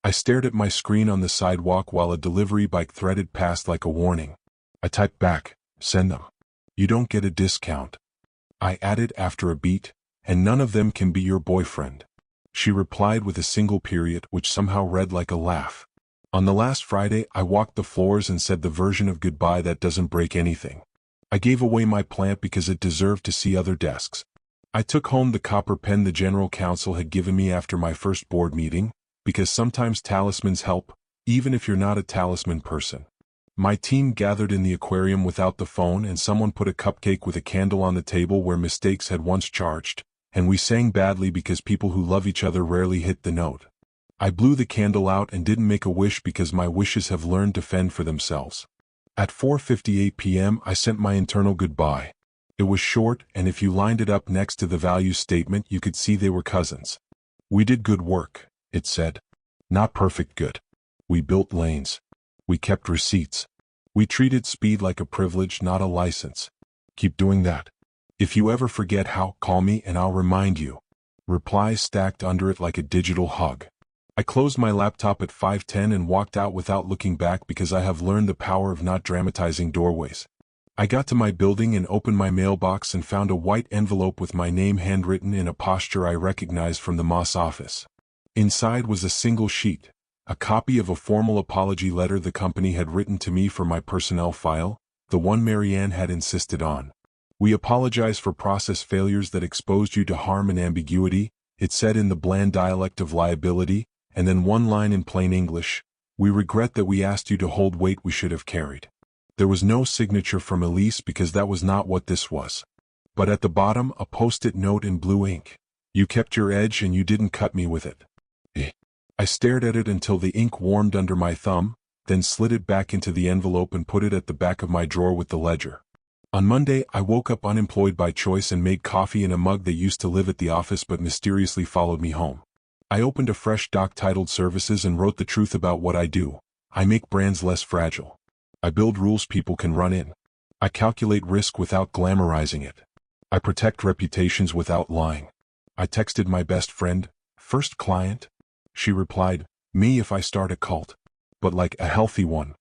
I stared at my screen on the sidewalk while a delivery bike threaded past like a warning. I typed back, send them. You don't get a discount. I added after a beat, and none of them can be your boyfriend. She replied with a single period which somehow read like a laugh. On the last Friday, I walked the floors and said the version of goodbye that doesn't break anything. I gave away my plant because it deserved to see other desks. I took home the copper pen the general counsel had given me after my first board meeting, because sometimes talismans help, even if you're not a talisman person. My team gathered in the aquarium without the phone, and someone put a cupcake with a candle on the table where mistakes had once charged, and we sang badly because people who love each other rarely hit the note. I blew the candle out and didn't make a wish because my wishes have learned to fend for themselves. At 4:58 p.m. I sent my internal goodbye. It was short, and if you lined it up next to the values statement you could see they were cousins. We did good work, it said. Not perfect good. We built lanes. We kept receipts. We treated speed like a privilege, not a license. Keep doing that. If you ever forget how, call me and I'll remind you. Replies stacked under it like a digital hug. I closed my laptop at 5:10 and walked out without looking back because I have learned the power of not dramatizing doorways. I got to my building and opened my mailbox and found a white envelope with my name handwritten in a posture I recognized from the Moss office. Inside was a single sheet, a copy of a formal apology letter the company had written to me for my personnel file, the one Marianne had insisted on. We apologize for process failures that exposed you to harm and ambiguity, it said in the bland dialect of liability, and then one line in plain English: we regret that we asked you to hold weight we should have carried. There was no signature from Elise because that was not what this was. But at the bottom, a post-it note in blue ink. You kept your edge and you didn't cut me with it. I stared at it until the ink warmed under my thumb, then slid it back into the envelope and put it at the back of my drawer with the ledger. On Monday, I woke up unemployed by choice and made coffee in a mug that used to live at the office but mysteriously followed me home. I opened a fresh doc titled Services and wrote the truth about what I do. I make brands less fragile. I build rules people can run in. I calculate risk without glamorizing it. I protect reputations without lying. I texted my best friend, first client. She replied, me if I start a cult. But like a healthy one.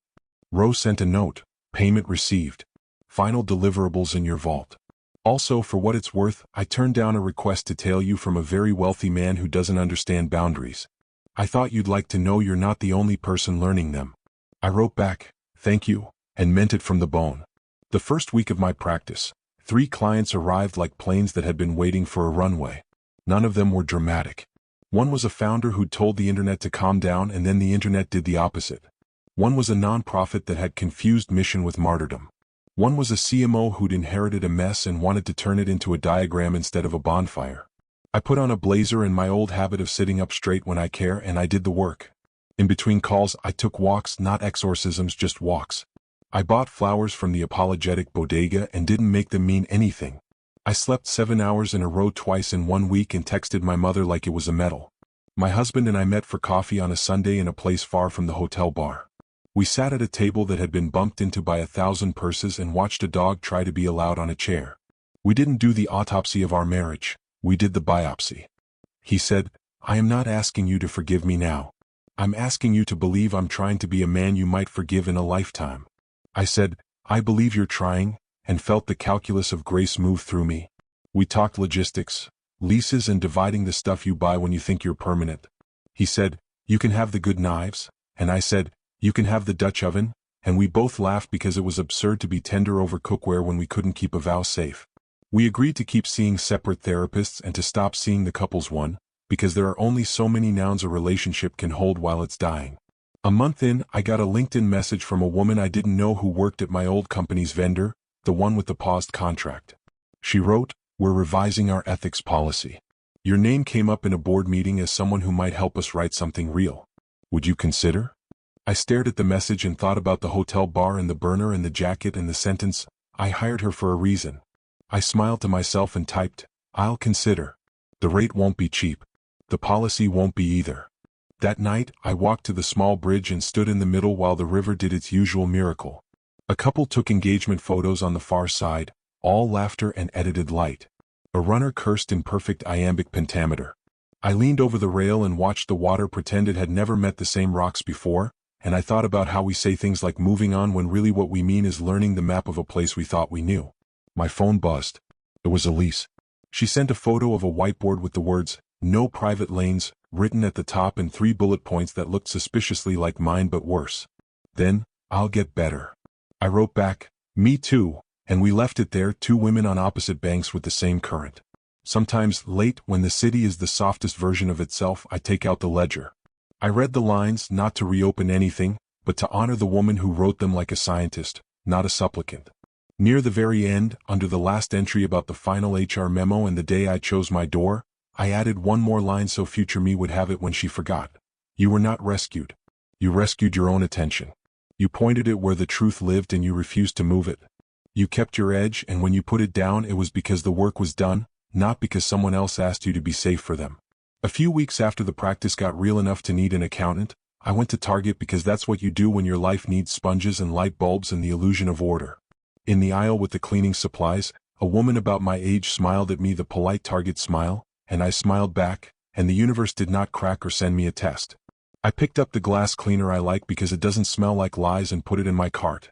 Rose sent a note, payment received. Final deliverables in your vault. Also, for what it's worth, I turned down a request to tail you from a very wealthy man who doesn't understand boundaries. I thought you'd like to know you're not the only person learning them. I wrote back, thank you, and meant it from the bone. The first week of my practice, 3 clients arrived like planes that had been waiting for a runway. None of them were dramatic. One was a founder who'd told the internet to calm down and then the internet did the opposite. One was a nonprofit that had confused mission with martyrdom. One was a CMO who'd inherited a mess and wanted to turn it into a diagram instead of a bonfire. I put on a blazer and my old habit of sitting up straight when I care, and I did the work. In between calls, I took walks, not exorcisms, just walks. I bought flowers from the apologetic bodega and didn't make them mean anything. I slept 7 hours in a row twice in 1 week and texted my mother like it was a medal. My husband and I met for coffee on a Sunday in a place far from the hotel bar. We sat at a table that had been bumped into by 1,000 purses and watched a dog try to be allowed on a chair. We didn't do the autopsy of our marriage, we did the biopsy. He said, I am not asking you to forgive me now. I'm asking you to believe I'm trying to be a man you might forgive in a lifetime. I said, I believe you're trying, and felt the calculus of grace move through me. We talked logistics, leases and dividing the stuff you buy when you think you're permanent. He said, you can have the good knives, and I said, you can have the Dutch oven, and we both laughed because it was absurd to be tender over cookware when we couldn't keep a vow safe. We agreed to keep seeing separate therapists and to stop seeing the couples one, because there are only so many nouns a relationship can hold while it's dying. A month in, I got a LinkedIn message from a woman I didn't know who worked at my old company's vendor, the one with the paused contract. She wrote, we're revising our ethics policy. Your name came up in a board meeting as someone who might help us write something real. Would you consider? I stared at the message and thought about the hotel bar and the burner and the jacket and the sentence, I hired her for a reason. I smiled to myself and typed, I'll consider. The rate won't be cheap. The policy won't be either. That night, I walked to the small bridge and stood in the middle while the river did its usual miracle. A couple took engagement photos on the far side, all laughter and edited light. A runner cursed in perfect iambic pentameter. I leaned over the rail and watched the water pretend it had never met the same rocks before, and I thought about how we say things like moving on when really what we mean is learning the map of a place we thought we knew. My phone buzzed. It was Elise. She sent a photo of a whiteboard with the words, no private lanes, written at the top in 3 bullet points that looked suspiciously like mine but worse. Then, I'll get better. I wrote back, me too, And we left it there, two women on opposite banks with the same current. Sometimes, late, when the city is the softest version of itself, I take out the ledger. I read the lines, not to reopen anything, but to honor the woman who wrote them like a scientist, not a supplicant. Near the very end, under the last entry about the final HR memo and the day I chose my door, I added one more line so future me would have it when she forgot. You were not rescued. You rescued your own attention. You pointed it where the truth lived and you refused to move it. You kept your edge, and when you put it down it was because the work was done, not because someone else asked you to be safe for them. A few weeks after the practice got real enough to need an accountant, I went to Target because that's what you do when your life needs sponges and light bulbs and the illusion of order. In the aisle with the cleaning supplies, a woman about my age smiled at me, the polite Target smile, and I smiled back, and the universe did not crack or send me a test. I picked up the glass cleaner I like because it doesn't smell like lies and put it in my cart.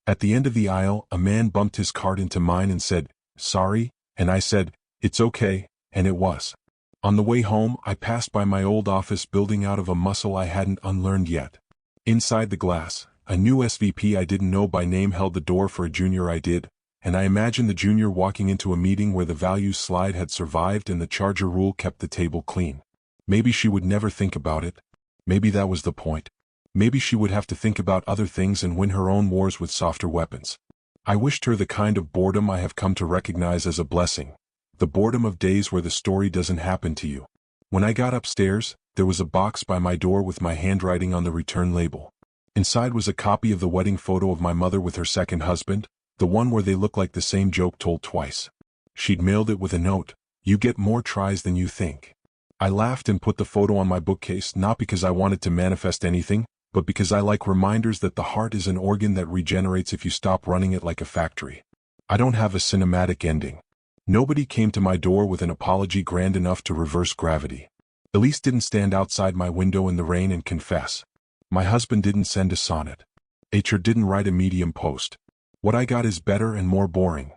At the end of the aisle, a man bumped his cart into mine and said, "Sorry," and I said, "It's okay," and it was. On the way home, I passed by my old office building out of a muscle I hadn't unlearned yet. Inside the glass, a new SVP I didn't know by name held the door for a junior I did, and I imagined the junior walking into a meeting where the values slide had survived and the charger rule kept the table clean. Maybe she would never think about it. Maybe that was the point. Maybe she would have to think about other things and win her own wars with softer weapons. I wished her the kind of boredom I have come to recognize as a blessing. The boredom of days where the story doesn't happen to you. When I got upstairs, there was a box by my door with my handwriting on the return label. Inside was a copy of the wedding photo of my mother with her second husband, the one where they look like the same joke told twice. She'd mailed it with a note, "You get more tries than you think." I laughed and put the photo on my bookcase, not because I wanted to manifest anything, but because I like reminders that the heart is an organ that regenerates if you stop running it like a factory. I don't have a cinematic ending. Nobody came to my door with an apology grand enough to reverse gravity. Elise didn't stand outside my window in the rain and confess. My husband didn't send a sonnet. HR didn't write a Medium post. What I got is better and more boring.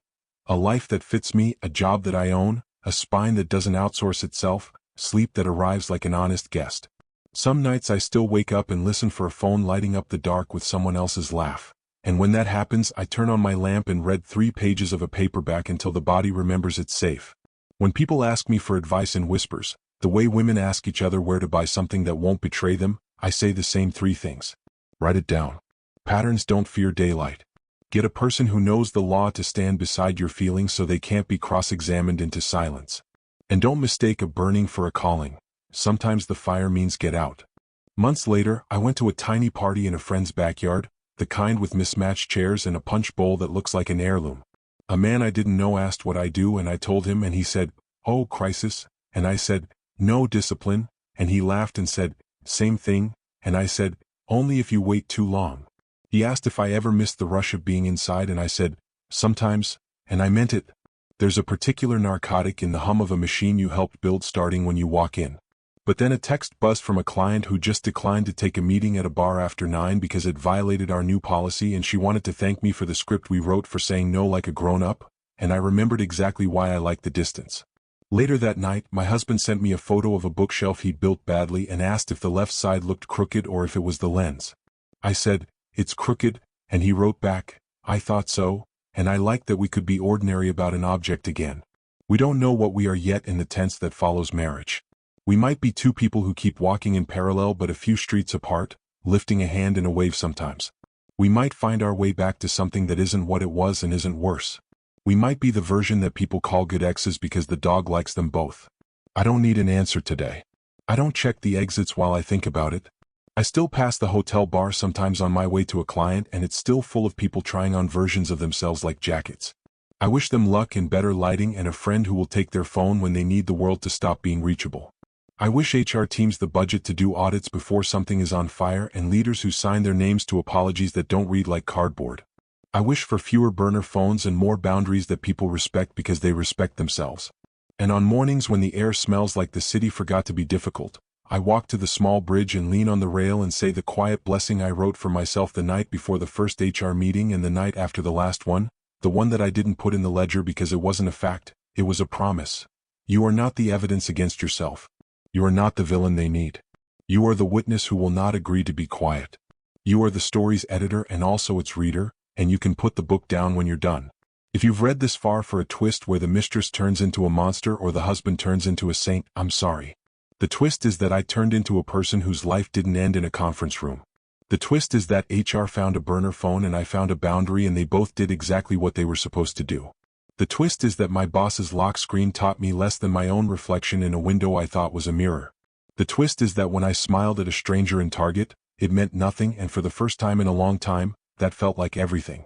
A life that fits me, a job that I own, a spine that doesn't outsource itself, sleep that arrives like an honest guest. Some nights I still wake up and listen for a phone lighting up the dark with someone else's laugh. And when that happens, I turn on my lamp and read 3 pages of a paperback until the body remembers it's safe. When people ask me for advice in whispers, the way women ask each other where to buy something that won't betray them, I say the same 3 things. Write it down. Patterns don't fear daylight. Get a person who knows the law to stand beside your feelings so they can't be cross-examined into silence. And don't mistake a burning for a calling. Sometimes the fire means get out. Months later, I went to a tiny party in a friend's backyard, the kind with mismatched chairs and a punch bowl that looks like an heirloom. A man I didn't know asked what I do and I told him and he said, "Oh, crisis," and I said, "No, discipline," and he laughed and said, "Same thing," and I said, "Only if you wait too long." He asked if I ever missed the rush of being inside and I said, "Sometimes," and I meant it. There's a particular narcotic in the hum of a machine you helped build starting when you walk in. But then a text buzzed from a client who just declined to take a meeting at a bar after 9 because it violated our new policy and she wanted to thank me for the script we wrote for saying no like a grown-up, and I remembered exactly why I liked the distance. Later that night, my husband sent me a photo of a bookshelf he'd built badly and asked if the left side looked crooked or if it was the lens. I said, "It's crooked," and he wrote back, "I thought so," and I liked that we could be ordinary about an object again. We don't know what we are yet in the tense that follows marriage. We might be 2 people who keep walking in parallel but a few streets apart, lifting a hand in a wave sometimes. We might find our way back to something that isn't what it was and isn't worse. We might be the version that people call good exes because the dog likes them both. I don't need an answer today. I don't check the exits while I think about it. I still pass the hotel bar sometimes on my way to a client and it's still full of people trying on versions of themselves like jackets. I wish them luck and better lighting and a friend who will take their phone when they need the world to stop being reachable. I wish HR teams the budget to do audits before something is on fire and leaders who sign their names to apologies that don't read like cardboard. I wish for fewer burner phones and more boundaries that people respect because they respect themselves. And on mornings when the air smells like the city forgot to be difficult, I walk to the small bridge and lean on the rail and say the quiet blessing I wrote for myself the night before the first HR meeting and the night after the last one, the one that I didn't put in the ledger because it wasn't a fact, it was a promise. You are not the evidence against yourself. You are not the villain they need. You are the witness who will not agree to be quiet. You are the story's editor and also its reader, and you can put the book down when you're done. If you've read this far for a twist where the mistress turns into a monster or the husband turns into a saint, I'm sorry. The twist is that I turned into a person whose life didn't end in a conference room. The twist is that HR found a burner phone and I found a boundary and they both did exactly what they were supposed to do. The twist is that my boss's lock screen taught me less than my own reflection in a window I thought was a mirror. The twist is that when I smiled at a stranger in Target, it meant nothing, and for the first time in a long time, that felt like everything.